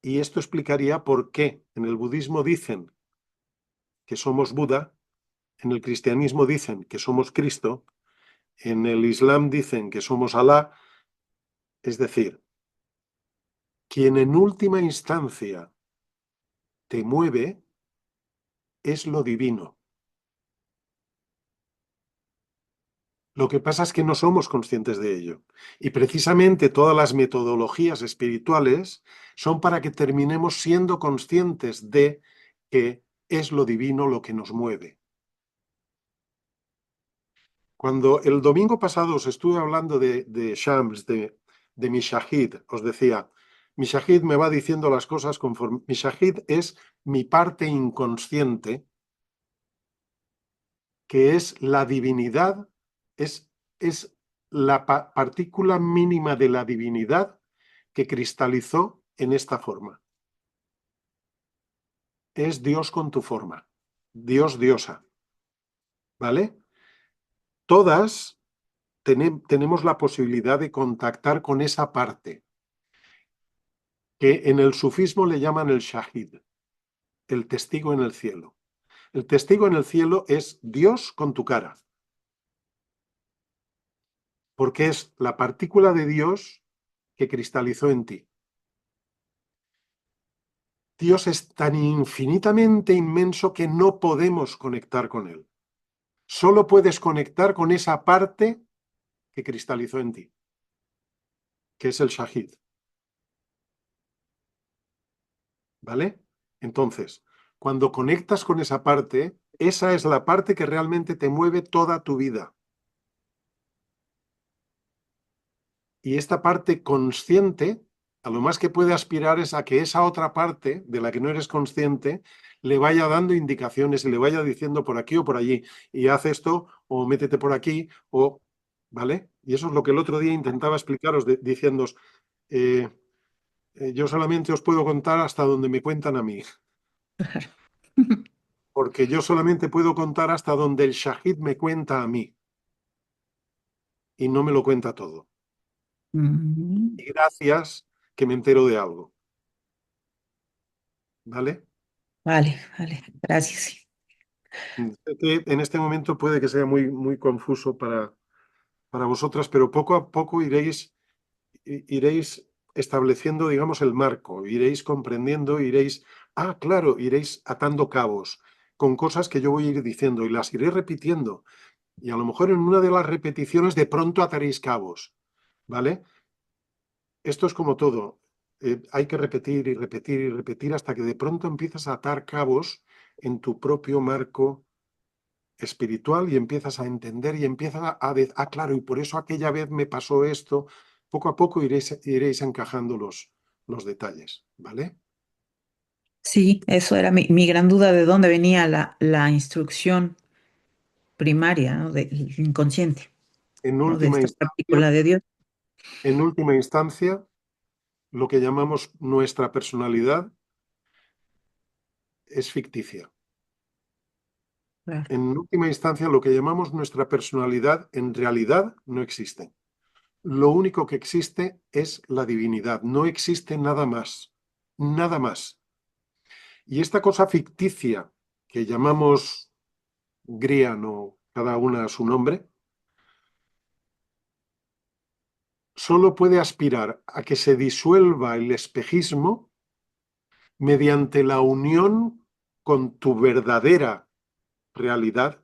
Y esto explicaría por qué en el budismo dicen que somos Buda, en el cristianismo dicen que somos Cristo, en el Islam dicen que somos Alá, es decir, quien en última instancia te mueve es lo divino. Lo que pasa es que no somos conscientes de ello. Y precisamente todas las metodologías espirituales son para que terminemos siendo conscientes de que es lo divino lo que nos mueve. Cuando el domingo pasado os estuve hablando de Shams, de mi Shahid, os decía, mi Shahid me va diciendo las cosas conforme... Mi Shahid es mi parte inconsciente, que es la divinidad, es la partícula mínima de la divinidad que cristalizó en esta forma. Es Dios con tu forma, Dios diosa, ¿vale? Todas tenemos la posibilidad de contactar con esa parte, que en el sufismo le llaman el shahid, el testigo en el cielo. El testigo en el cielo es Dios con tu cara, porque es la partícula de Dios que cristalizó en ti. Dios es tan infinitamente inmenso que no podemos conectar con Él. Solo puedes conectar con esa parte que cristalizó en ti, que es el Shahid, ¿vale? Entonces, cuando conectas con esa parte, esa es la parte que realmente te mueve toda tu vida. Y esta parte consciente, a lo más que puede aspirar es a que esa otra parte de la que no eres consciente le vaya dando indicaciones y le vaya diciendo por aquí o por allí, y haz esto o métete por aquí, o, ¿vale? Y eso es lo que el otro día intentaba explicaros diciéndoos, eh, yo solamente os puedo contar hasta donde me cuentan a mí, porque yo solamente puedo contar hasta donde el Shahid me cuenta a mí, y no me lo cuenta todo. Mm, Y gracias que me entero de algo, ¿vale? vale, vale, gracias. Sé que en este momento puede que sea muy, muy confuso para vosotras, pero poco a poco iréis estableciendo, digamos, el marco, iréis comprendiendo, claro, iréis atando cabos con cosas que yo voy a ir diciendo y las iré repitiendo. Y a lo mejor en una de las repeticiones de pronto ataréis cabos, ¿vale? Esto es como todo. hay que repetir y repetir y repetir hasta que de pronto empiezas a atar cabos en tu propio marco espiritual y empiezas a entender y empiezas claro, y por eso aquella vez me pasó esto. Poco a poco iréis encajando los detalles, ¿vale? Sí, eso era mi gran duda de dónde venía la instrucción primaria, ¿no? Del inconsciente, En ¿no? De última esta instancia, partícula de Dios. en última instancia, lo que llamamos nuestra personalidad es ficticia. Claro. En última instancia, lo que llamamos nuestra personalidad en realidad no existe. Lo único que existe es la divinidad, no existe nada más, nada más. Y esta cosa ficticia que llamamos Grian o cada una a su nombre, solo puede aspirar a que se disuelva el espejismo mediante la unión con tu verdadera realidad,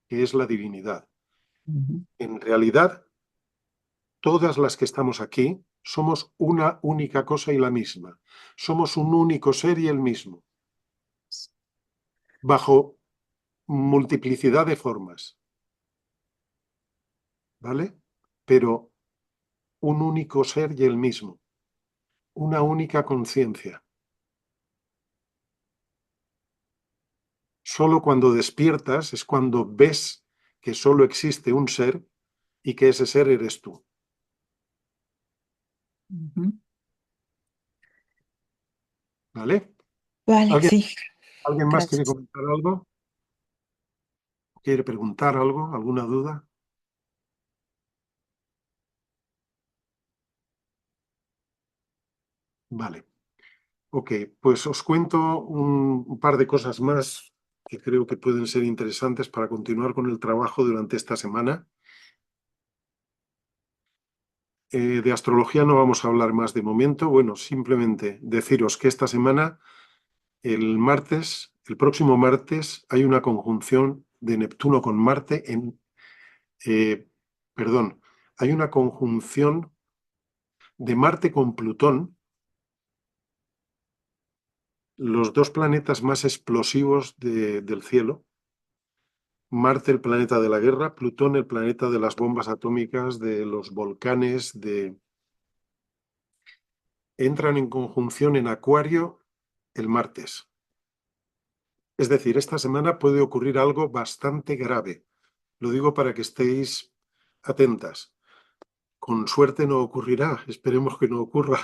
que es la divinidad. Ujú, En realidad, todas las que estamos aquí somos una única cosa y la misma. Somos un único ser y el mismo, bajo multiplicidad de formas, ¿vale? Pero un único ser y el mismo, una única conciencia. Solo cuando despiertas es cuando ves que solo existe un ser y que ese ser eres tú, ujú. ¿vale? Vale, ¿Alguien, sí, alguien más quiere gracias. comentar algo? ¿Quiere preguntar algo? ¿Alguna duda? Vale. Ok, pues os cuento un par de cosas más que creo que pueden ser interesantes para continuar con el trabajo durante esta semana. De astrología no vamos a hablar más de momento. Bueno, simplemente deciros que esta semana, el martes, el próximo martes, hay una conjunción de Neptuno con Marte eh, perdón, hay una conjunción de Marte con Plutón, los dos planetas más explosivos del cielo. Marte, el planeta de la guerra, Plutón, el planeta de las bombas atómicas, de los volcanes, entran en conjunción en Acuario el martes. Es decir, esta semana puede ocurrir algo bastante grave. Lo digo para que estéis atentas. Con suerte no ocurrirá, esperemos que no ocurra,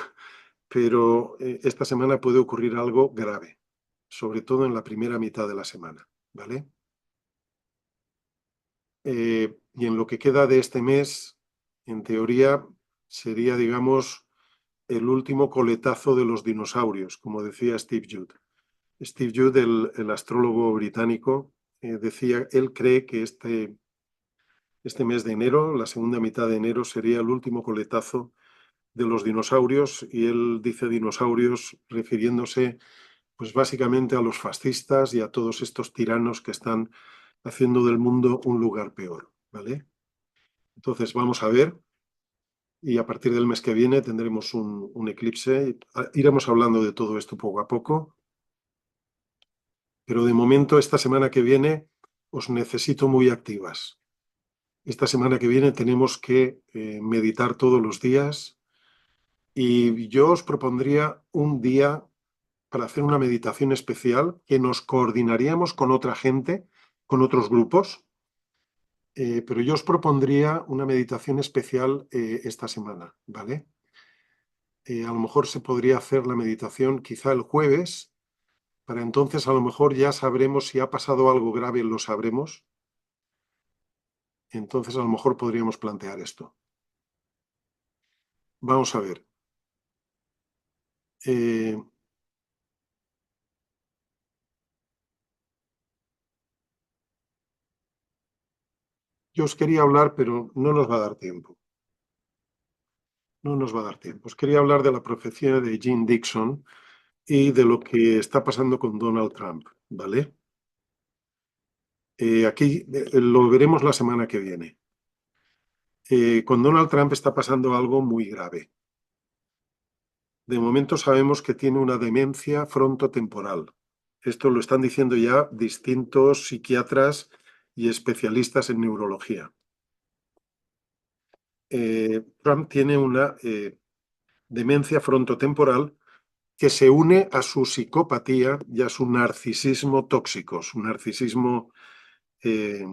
pero esta semana puede ocurrir algo grave, sobre todo en la primera mitad de la semana, ¿vale? Y en lo que queda de este mes, en teoría, sería, digamos, el último coletazo de los dinosaurios, como decía Steve Judd. Steve Judd, el astrólogo británico, decía, él cree que este mes de enero, la segunda mitad de enero, sería el último coletazo de los dinosaurios, y él dice dinosaurios refiriéndose pues básicamente a los fascistas y a todos estos tiranos que están haciendo del mundo un lugar peor, ¿vale? Entonces vamos a ver, y a partir del mes que viene tendremos un eclipse. Iremos hablando de todo esto poco a poco, pero de momento esta semana que viene os necesito muy activas. Esta semana que viene tenemos que meditar todos los días, y yo os propondría un día para hacer una meditación especial que nos coordinaríamos con otra gente, con otros grupos, pero yo os propondría una meditación especial esta semana, ¿vale? A lo mejor se podría hacer la meditación quizá el jueves, para entonces a lo mejor ya sabremos si ha pasado algo grave, lo sabremos, entonces a lo mejor podríamos plantear esto. Vamos a ver. Eh, yo os quería hablar, pero no nos va a dar tiempo. No nos va a dar tiempo. Os quería hablar de la profecía de Jean Dixon y de lo que está pasando con Donald Trump, ¿vale? Aquí lo veremos la semana que viene. Con Donald Trump está pasando algo muy grave. De momento sabemos que tiene una demencia frontotemporal. Esto lo están diciendo ya distintos psiquiatras y especialistas en neurología. Trump tiene una demencia frontotemporal que se une a su psicopatía y a su narcisismo tóxico, su narcisismo eh,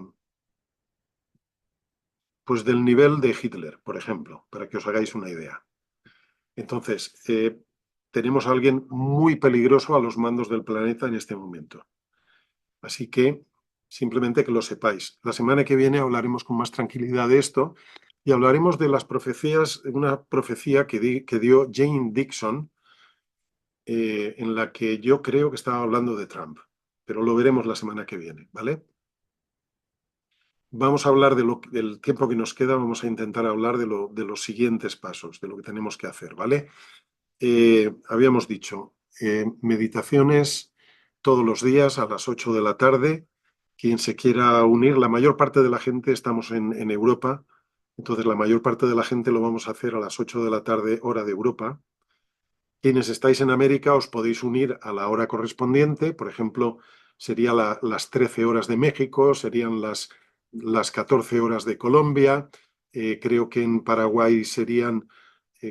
pues del nivel de Hitler, por ejemplo, para que os hagáis una idea. Entonces, tenemos a alguien muy peligroso a los mandos del planeta en este momento. Así que simplemente que lo sepáis. La semana que viene hablaremos con más tranquilidad de esto y hablaremos de las profecías, una profecía que dio Jane Dixon, en la que yo creo que estaba hablando de Trump, pero lo veremos la semana que viene, ¿vale? Vamos a hablar del tiempo que nos queda, vamos a intentar hablar de los siguientes pasos, de lo que tenemos que hacer, ¿vale? Habíamos dicho, meditaciones todos los días a las 8 de la tarde. Quien se quiera unir, la mayor parte de la gente estamos en Europa, entonces la mayor parte de la gente lo vamos a hacer a las 8 de la tarde, hora de Europa. Quienes estáis en América os podéis unir a la hora correspondiente, por ejemplo, serían las 13 horas de México, serían las 14 horas de Colombia, creo que en Paraguay serían,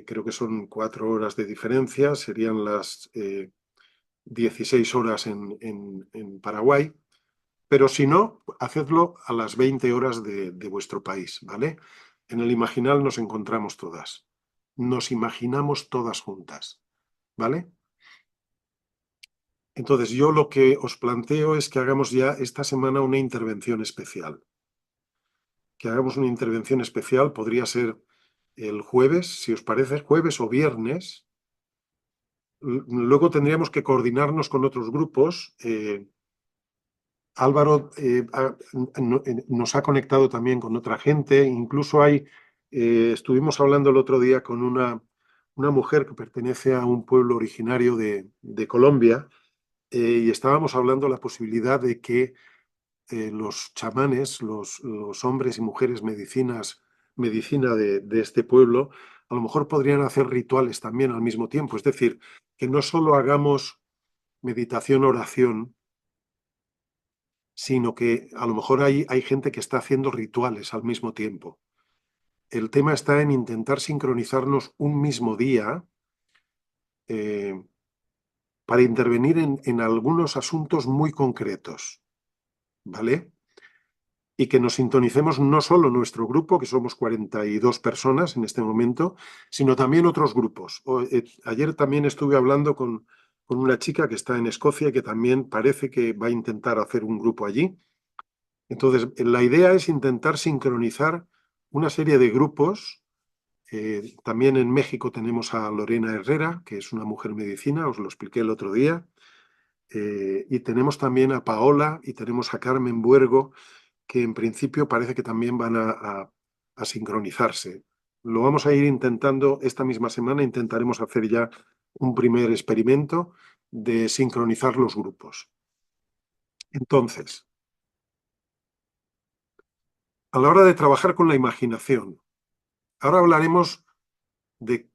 creo que son 4 horas de diferencia, serían las 16 horas en Paraguay, pero si no, hacedlo a las 20 horas de vuestro país, ¿vale? En el Imaginal nos encontramos todas, nos imaginamos todas juntas. ¿Vale? Entonces, yo lo que os planteo es que hagamos ya esta semana una intervención especial. Que hagamos una intervención especial, podría ser el jueves, si os parece, jueves o viernes. Luego tendríamos que coordinarnos con otros grupos. Álvaro nos ha conectado también con otra gente. Incluso estuvimos hablando el otro día con una mujer que pertenece a un pueblo originario de Colombia. Y estábamos hablando de la posibilidad de que los chamanes, los hombres y mujeres medicina de este pueblo, a lo mejor podrían hacer rituales también al mismo tiempo. Es decir, que no solo hagamos meditación, oración, sino que a lo mejor hay gente que está haciendo rituales al mismo tiempo. El tema está en intentar sincronizarnos un mismo día eh, para intervenir en algunos asuntos muy concretos, ¿vale? Y que nos sintonicemos no solo nuestro grupo, que somos 42 personas en este momento, sino también otros grupos. Ayer también estuve hablando con una chica que está en Escocia y que también parece que va a intentar hacer un grupo allí. Entonces, la idea es intentar sincronizar una serie de grupos. También en México tenemos a Lorena Herrera, que es una mujer medicina, os lo expliqué el otro día. Y tenemos también a Paola y tenemos a Carmen Buergo, que en principio parece que también van a sincronizarse. Lo vamos a ir intentando esta misma semana, intentaremos hacer ya un primer experimento de sincronizar los grupos. Entonces, a la hora de trabajar con la imaginación, ahora hablaremos de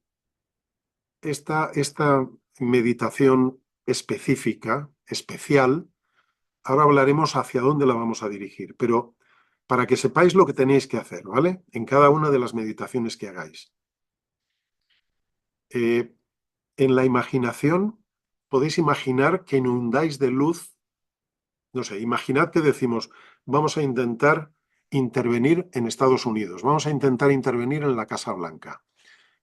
esta meditación específica, especial. Ahora hablaremos hacia dónde la vamos a dirigir, pero para que sepáis lo que tenéis que hacer, ¿vale? En cada una de las meditaciones que hagáis. En la imaginación podéis imaginar que inundáis de luz, no sé, imaginad que decimos, vamos a intentar intervenir en Estados Unidos, vamos a intentar intervenir en la Casa Blanca.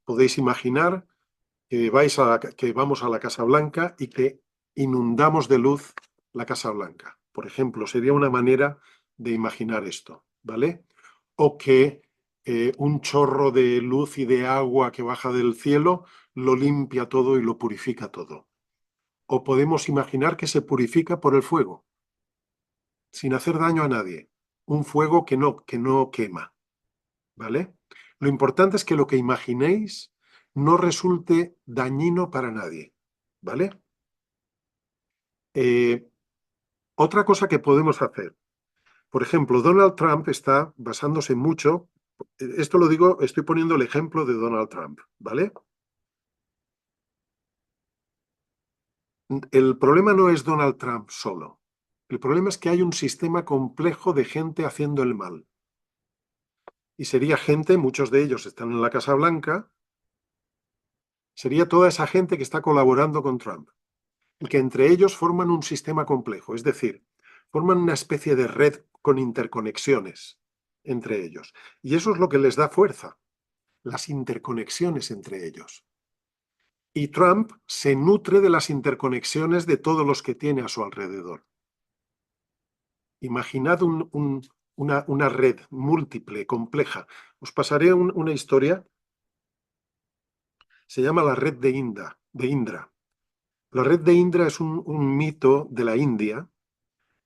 Podéis imaginar que vamos a la Casa Blanca y que inundamos de luz la Casa Blanca. Por ejemplo, sería una manera de imaginar esto, ¿vale? O que un chorro de luz y de agua que baja del cielo lo limpia todo y lo purifica todo. O podemos imaginar que se purifica por el fuego, sin hacer daño a nadie. Un fuego que no quema, ¿vale? Lo importante es que lo que imaginéis no resulte dañino para nadie, ¿vale? Eh, Otra cosa que podemos hacer, por ejemplo, Donald Trump está basándose mucho, esto lo digo, estoy poniendo el ejemplo de Donald Trump, ¿vale? el problema no es Donald Trump solo. El problema es que hay un sistema complejo de gente haciendo el mal. Y sería gente, muchos de ellos están en la Casa Blanca, sería toda esa gente que está colaborando con Trump. Y que entre ellos forman un sistema complejo, es decir, forman una especie de red con interconexiones entre ellos. Y eso es lo que les da fuerza, las interconexiones entre ellos. Y Trump se nutre de las interconexiones de todos los que tiene a su alrededor. Imaginad una red múltiple, compleja. Os pasaré una historia, se llama la red de Indra. La red de Indra es un mito de la India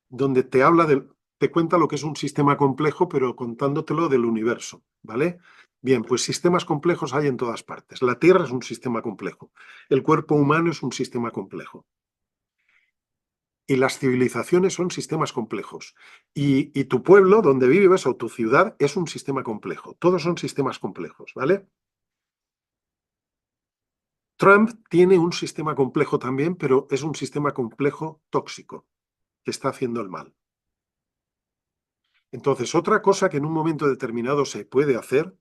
donde te cuenta lo que es un sistema complejo, pero contándotelo del universo, ¿vale? Bien, pues sistemas complejos hay en todas partes. La Tierra es un sistema complejo. El cuerpo humano es un sistema complejo. Y las civilizaciones son sistemas complejos. Y tu pueblo, donde vives, o tu ciudad, es un sistema complejo. Todos son sistemas complejos, ¿vale? Trump tiene un sistema complejo también, pero es un sistema complejo tóxico, que está haciendo el mal. Entonces, otra cosa que en un momento determinado se puede hacer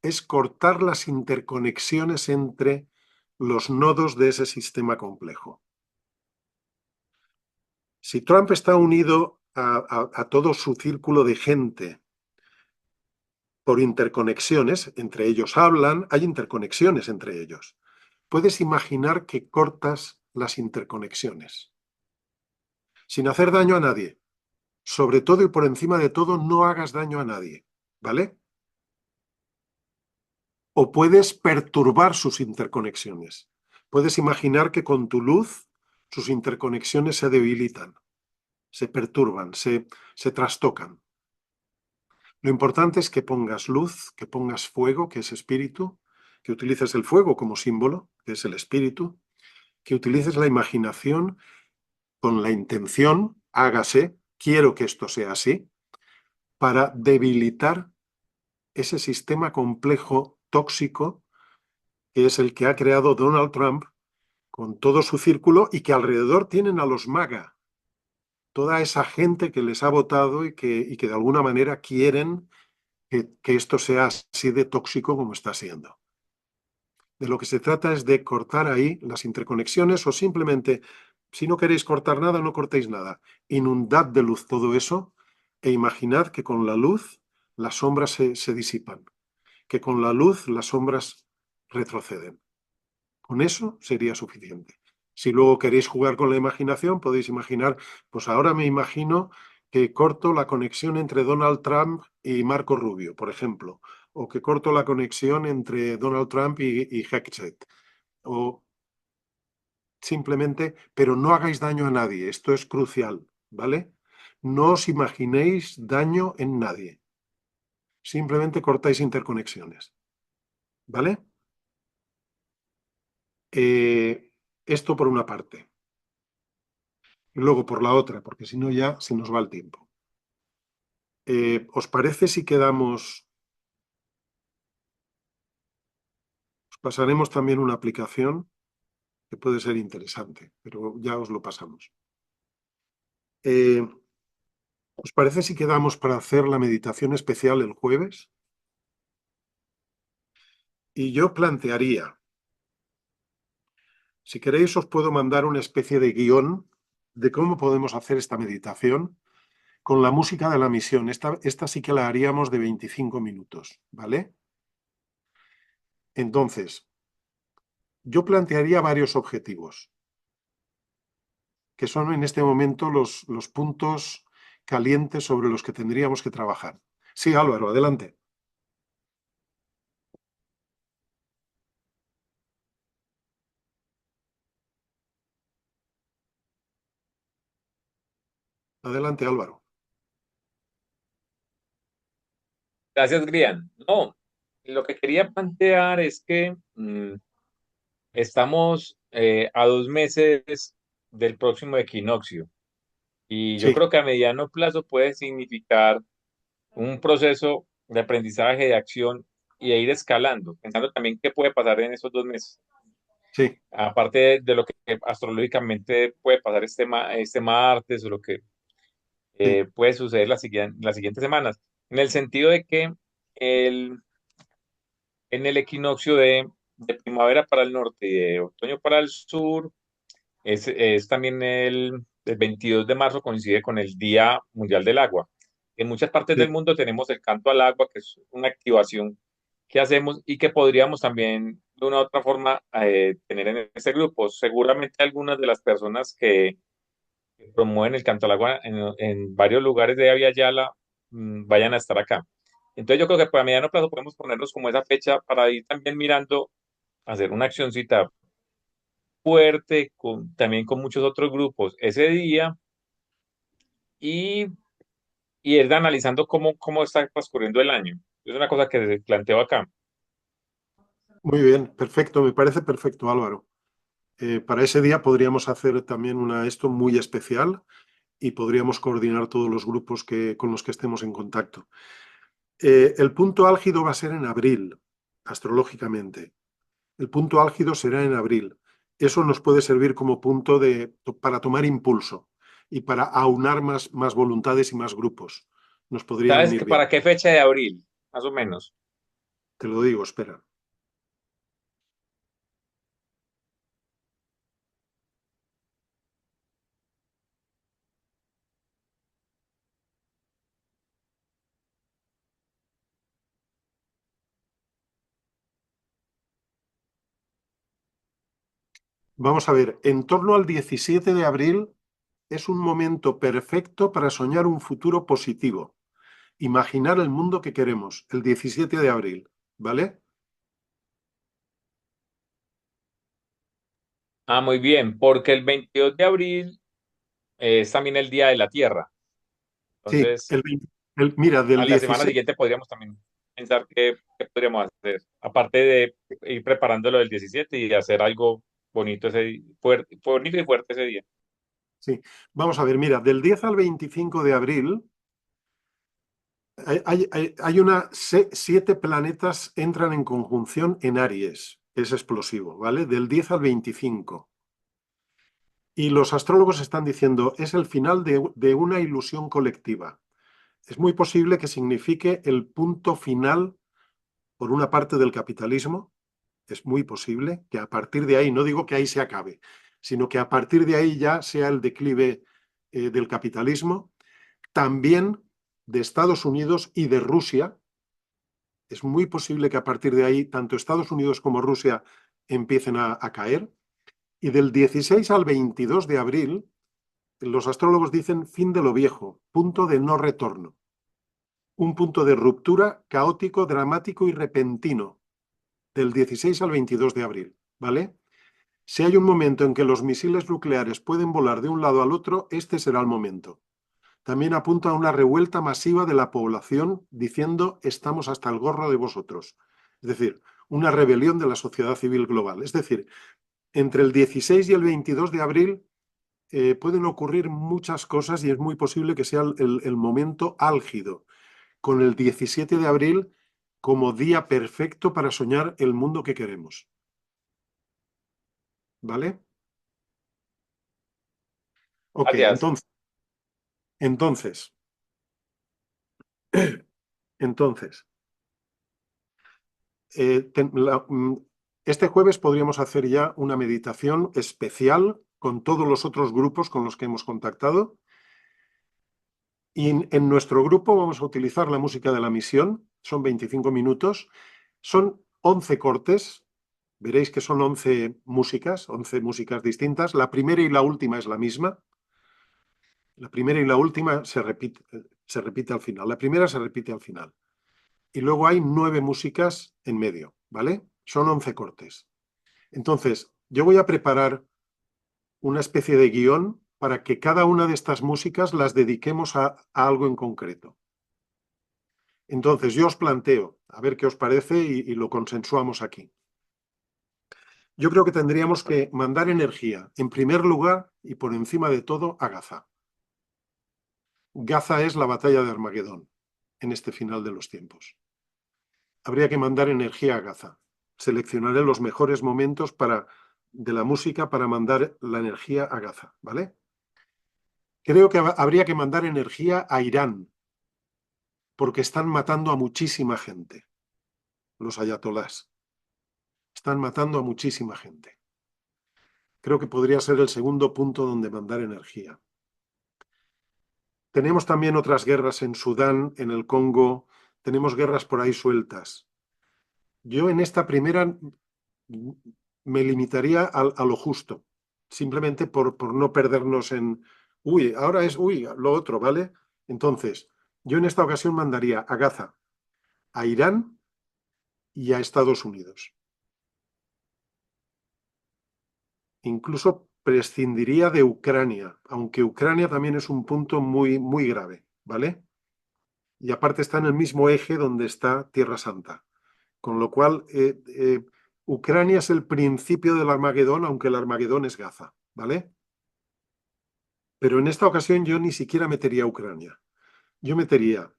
es cortar las interconexiones entre los nodos de ese sistema complejo. Si Trump está unido a todo su círculo de gente por interconexiones, entre ellos hablan, hay interconexiones entre ellos. Puedes imaginar que cortas las interconexiones sin hacer daño a nadie. Sobre todo y por encima de todo, no hagas daño a nadie, ¿vale? O puedes perturbar sus interconexiones. Puedes imaginar que con tu luz sus interconexiones se debilitan, se perturban, se trastocan. Lo importante es que pongas luz, que pongas fuego, que es espíritu, que utilices el fuego como símbolo, que es el espíritu, que utilices la imaginación con la intención, hágase, quiero que esto sea así, para debilitar ese sistema complejo tóxico que es el que ha creado Donald Trump con todo su círculo y que alrededor tienen a los MAGA, toda esa gente que les ha votado y que de alguna manera quieren que esto sea así de tóxico como está siendo. De lo que se trata es de cortar ahí las interconexiones o simplemente, si no queréis cortar nada, no cortéis nada. Inundad de luz todo eso e imaginad que con la luz las sombras se disipan, que con la luz las sombras retroceden. Con eso sería suficiente. Si luego queréis jugar con la imaginación, podéis imaginar, pues ahora me imagino que corto la conexión entre Donald Trump y Marco Rubio, por ejemplo, o que corto la conexión entre Donald Trump y Hegseth, o simplemente, pero no hagáis daño a nadie, esto es crucial, ¿vale? No os imaginéis daño en nadie, simplemente cortáis interconexiones, ¿vale? Esto por una parte. Y luego por la otra, porque si no ya se nos va el tiempo. ¿Os parece si quedamos? Os pasaremos también una aplicación que puede ser interesante, pero ya os lo pasamos. Eh, ¿Os parece si quedamos para hacer la meditación especial el jueves? Y yo plantearía, si queréis os puedo mandar una especie de guión de cómo podemos hacer esta meditación con la música de la misión. Esta sí que la haríamos de 25 minutos, ¿vale? Entonces, yo plantearía varios objetivos, que son en este momento los puntos calientes sobre los que tendríamos que trabajar. Sí, Álvaro, adelante. Adelante, Álvaro. Gracias, Grian. No, lo que quería plantear es que estamos a 2 meses del próximo equinoccio y yo Sí, creo que a mediano plazo puede significar un proceso de aprendizaje, de acción y de ir escalando, pensando también qué puede pasar en esos 2 meses. Sí, aparte de lo que astrológicamente puede pasar este martes o lo que sí, puede suceder las siguientes semanas, en el sentido de que el, en el equinoccio de primavera para el norte y de otoño para el sur, es también el 22 de marzo coincide con el Día Mundial del Agua. En muchas partes del sí. mundo tenemos el canto al agua, que es una activación que hacemos y que podríamos también de una u otra forma tener en este grupo. Seguramente algunas de las personas que promueven el canto al agua en varios lugares de Avia Yala vayan a estar acá. Entonces yo creo que para mediano plazo podemos ponernos como esa fecha para ir también mirando, hacer una accioncita fuerte, también con muchos otros grupos ese día y, y ir analizando cómo está transcurriendo el año. Es una cosa que se planteó acá. Muy bien, perfecto, me parece perfecto, Álvaro. Para ese día podríamos hacer también esto muy especial y podríamos coordinar todos los grupos con los que estemos en contacto. El punto álgido va a ser en abril, astrológicamente. El punto álgido será en abril. Eso nos puede servir como punto para tomar impulso y para aunar más voluntades y más grupos. Nos podría ¿Sabes venir que bien. para qué fecha de abril? Más o menos. Te lo digo, espera. Vamos a ver, en torno al 17 de abril es un momento perfecto para soñar un futuro positivo. Imaginar el mundo que queremos, el 17 de abril, ¿vale? Ah, muy bien, porque el 22 de abril es también el Día de la Tierra. Sí, Entonces, mira, a del la semana 16, siguiente podríamos también pensar qué podríamos hacer, aparte de ir preparándolo del 17 y hacer algo bonito bonito y fuerte ese día. sí. Vamos a ver, mira, del 10 al 25 de abril siete planetas entran en conjunción en Aries, es explosivo, ¿vale? Del 10 al 25. Y los astrólogos están diciendo, es el final de una ilusión colectiva. Es muy posible que signifique el punto final, por una parte, del capitalismo. Es muy posible que a partir de ahí, no digo que ahí se acabe, sino que a partir de ahí ya sea el declive del capitalismo, también de Estados Unidos y de Rusia. Es muy posible que a partir de ahí tanto Estados Unidos como Rusia empiecen a caer. Y del 16 al 22 de abril, los astrólogos dicen fin de lo viejo, punto de no retorno. Un punto de ruptura caótico, dramático y repentino, del 16 al 22 de abril, ¿vale? Si hay un momento en que los misiles nucleares pueden volar de un lado al otro, este será el momento. También apunta a una revuelta masiva de la población diciendo estamos hasta el gorro de vosotros. Es decir, una rebelión de la sociedad civil global. Es decir, entre el 16 y el 22 de abril pueden ocurrir muchas cosas y es muy posible que sea el momento álgido, con el 17 de abril como día perfecto para soñar el mundo que queremos. ¿Vale? Ok, Gracias. entonces, entonces, eh, ten- la- mm, este jueves podríamos hacer ya una meditación especial con todos los otros grupos con los que hemos contactado. Y en nuestro grupo vamos a utilizar la música de la misión, son 25 minutos, son 11 cortes, veréis que son 11 músicas distintas, la primera y la última es la misma, la primera y la última se repite al final, la primera se repite al final. Y luego hay 9 músicas en medio, ¿vale? Son 11 cortes. Entonces, yo voy a preparar una especie de guión para que cada una de estas músicas las dediquemos a algo en concreto. Entonces, yo os planteo, a ver qué os parece y lo consensuamos aquí. Yo creo que tendríamos que mandar energía, en primer lugar y por encima de todo, a Gaza. Gaza es la batalla de Armagedón en este final de los tiempos. Habría que mandar energía a Gaza. Seleccionaré los mejores momentos para de la música para mandar la energía a Gaza, ¿vale? Creo que habría que mandar energía a Irán, porque están matando a muchísima gente, los ayatolás. Están matando a muchísima gente. Creo que podría ser el segundo punto donde mandar energía. Tenemos también otras guerras en Sudán, en el Congo, tenemos guerras por ahí sueltas. Yo en esta primera me limitaría a lo justo, simplemente por no perdernos en, uy, ahora es, uy, lo otro, ¿vale? Entonces, yo en esta ocasión mandaría a Gaza, a Irán y a Estados Unidos. Incluso prescindiría de Ucrania, aunque Ucrania también es un punto muy, muy grave, ¿vale? Y aparte está en el mismo eje donde está Tierra Santa. Con lo cual, Ucrania es el principio del Armagedón, aunque el Armagedón es Gaza, ¿vale? Pero en esta ocasión yo ni siquiera metería a Ucrania. Yo metería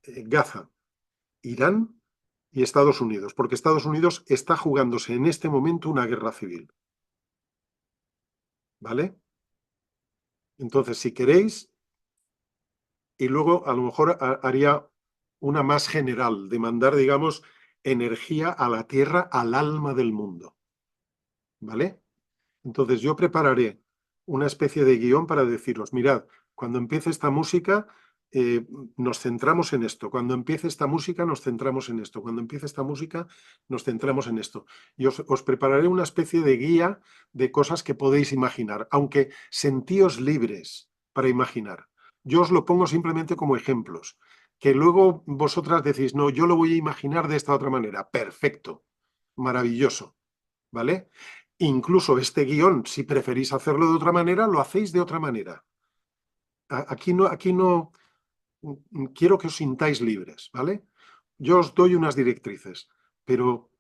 Gaza, Irán y Estados Unidos, porque Estados Unidos está jugándose en este momento una guerra civil, ¿vale? Entonces, si queréis, y luego a lo mejor haría una más general, de mandar, digamos, energía a la Tierra, al alma del mundo, ¿vale? Entonces yo prepararé una especie de guión para deciros, mirad, cuando empiece esta música nos centramos en esto, cuando empiece esta música nos centramos en esto, cuando empiece esta música nos centramos en esto. Y os prepararé una especie de guía de cosas que podéis imaginar, aunque sentíos libres para imaginar. Yo os lo pongo simplemente como ejemplos, que luego vosotras decís, no, yo lo voy a imaginar de esta otra manera. Perfecto, maravilloso. ¿Vale? Incluso este guión, si preferís hacerlo de otra manera, lo hacéis de otra manera. Aquí no quiero que os sintáis libres, ¿vale? Yo os doy unas directrices, pero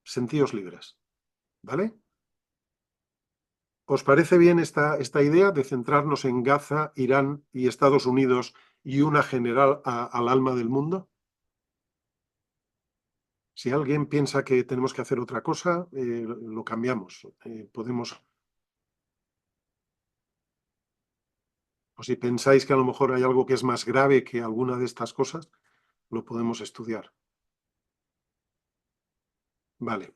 sentíos libres, ¿vale? ¿Os parece bien esta idea de centrarnos en Gaza, Irán y Estados Unidos y una general al alma del mundo? Si alguien piensa que tenemos que hacer otra cosa, lo cambiamos. Podemos. O si pensáis que a lo mejor hay algo que es más grave que alguna de estas cosas, lo podemos estudiar. Vale.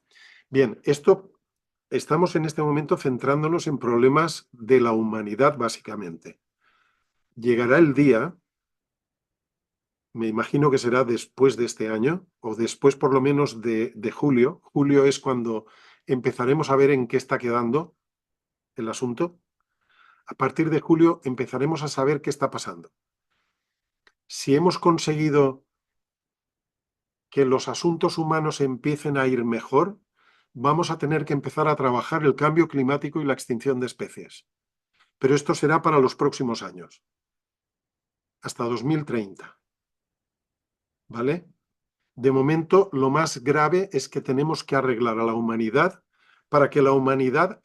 Bien, estamos en este momento centrándonos en problemas de la humanidad, básicamente. Llegará el día, me imagino que será después de este año, o después por lo menos de julio. Julio es cuando empezaremos a ver en qué está quedando el asunto. A partir de julio empezaremos a saber qué está pasando. Si hemos conseguido que los asuntos humanos empiecen a ir mejor, vamos a tener que empezar a trabajar el cambio climático y la extinción de especies. Pero esto será para los próximos años, hasta 2030. ¿Vale? De momento, lo más grave es que tenemos que arreglar a la humanidad para que la humanidad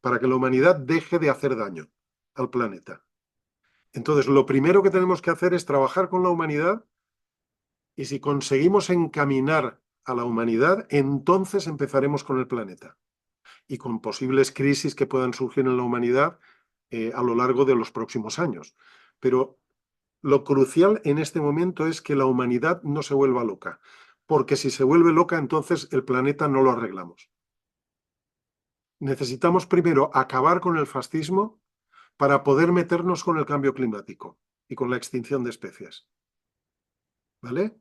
para que la humanidad deje de hacer daño al planeta. Entonces, lo primero que tenemos que hacer es trabajar con la humanidad. Y si conseguimos encaminar a la humanidad, entonces empezaremos con el planeta y con posibles crisis que puedan surgir en la humanidad a lo largo de los próximos años. Pero lo crucial en este momento es que la humanidad no se vuelva loca, porque si se vuelve loca, entonces el planeta no lo arreglamos. Necesitamos primero acabar con el fascismo para poder meternos con el cambio climático y con la extinción de especies. ¿Vale?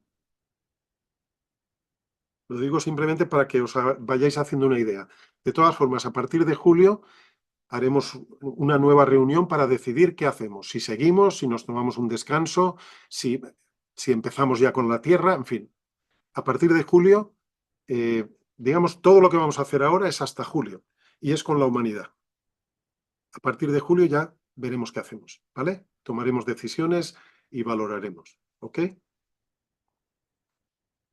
Lo digo simplemente para que os vayáis haciendo una idea. De todas formas, a partir de julio haremos una nueva reunión para decidir qué hacemos. Si seguimos, si nos tomamos un descanso, si empezamos ya con la Tierra, en fin. A partir de julio, digamos, todo lo que vamos a hacer ahora es hasta julio y es con la humanidad. A partir de julio ya veremos qué hacemos, ¿vale? Tomaremos decisiones y valoraremos, ¿ok?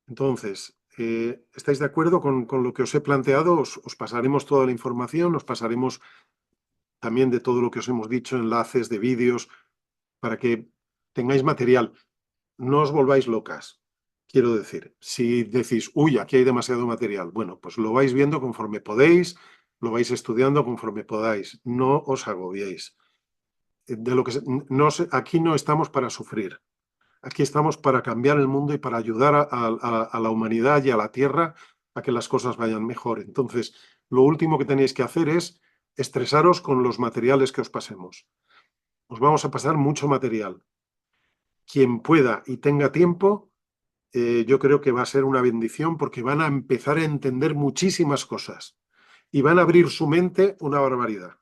Entonces, ¿estáis de acuerdo con lo que os he planteado? Os pasaremos toda la información, os pasaremos también de todo lo que os hemos dicho, enlaces de vídeos, para que tengáis material. No os volváis locas. Quiero decir, si decís, uy, aquí hay demasiado material, bueno, pues lo vais viendo conforme podéis, lo vais estudiando conforme podáis, no os agobiéis. De lo que aquí no estamos para sufrir, aquí estamos para cambiar el mundo y para ayudar a la humanidad y a la Tierra a que las cosas vayan mejor. Entonces, lo último que tenéis que hacer es estresaros con los materiales que os pasemos. Os vamos a pasar mucho material. Quien pueda y tenga tiempo, yo creo que va a ser una bendición porque van a empezar a entender muchísimas cosas y van a abrir su mente una barbaridad.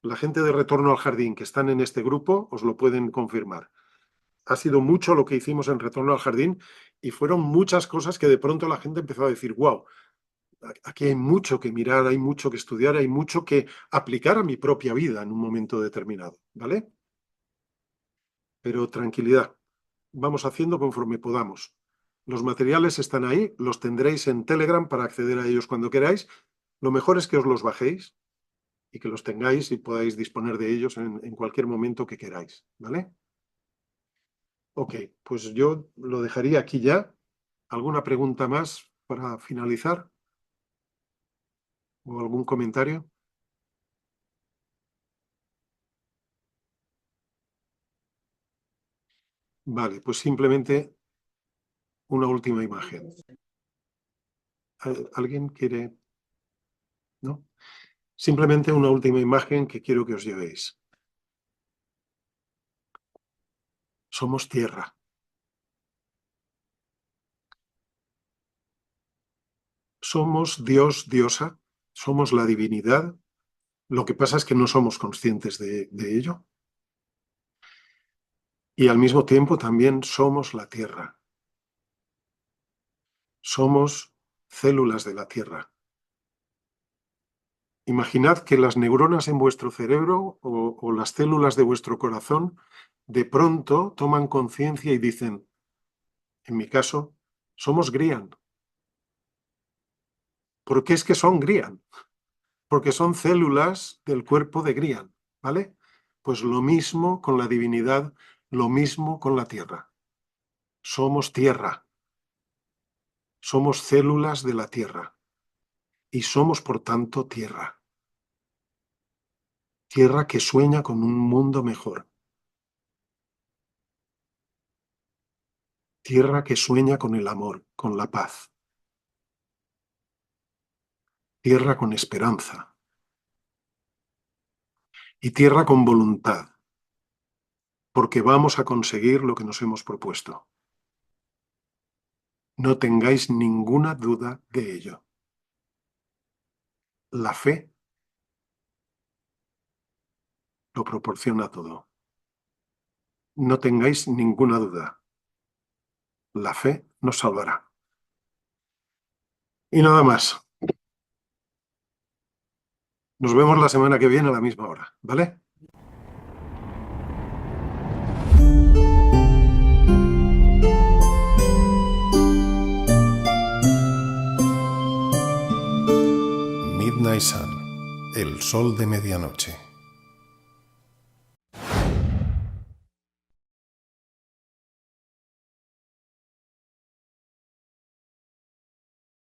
La gente de Retorno al Jardín que están en este grupo os lo pueden confirmar. Ha sido mucho lo que hicimos en Retorno al Jardín y fueron muchas cosas que de pronto la gente empezó a decir, wow, aquí hay mucho que mirar, hay mucho que estudiar, hay mucho que aplicar a mi propia vida en un momento determinado, ¿vale? Pero tranquilidad, vamos haciendo conforme podamos. Los materiales están ahí, los tendréis en Telegram para acceder a ellos cuando queráis. Lo mejor es que os los bajéis y que los tengáis y podáis disponer de ellos en cualquier momento que queráis, ¿vale? Ok, pues yo lo dejaría aquí ya. ¿Alguna pregunta más para finalizar? ¿O algún comentario? Vale, pues simplemente una última imagen. ¿Alguien quiere? ¿No? Simplemente una última imagen que quiero que os llevéis. Somos tierra. Somos Dios, diosa, somos la divinidad. Lo que pasa es que no somos conscientes de ello. Y al mismo tiempo también somos la tierra. Somos células de la tierra. Imaginad que las neuronas en vuestro cerebro o las células de vuestro corazón de pronto toman conciencia y dicen, en mi caso, somos Grian. ¿Por qué es que son Grian? Porque son células del cuerpo de Grian, ¿vale? Pues lo mismo con la divinidad, lo mismo con la tierra. Somos tierra. Somos células de la tierra. Y somos, por tanto, tierra. Tierra que sueña con un mundo mejor. Tierra que sueña con el amor, con la paz. Tierra con esperanza. Y tierra con voluntad. Porque vamos a conseguir lo que nos hemos propuesto. No tengáis ninguna duda de ello. La fe lo proporciona todo. No tengáis ninguna duda. La fe nos salvará. Y nada más. Nos vemos la semana que viene a la misma hora, ¿vale? Midnight Sun, el sol de medianoche.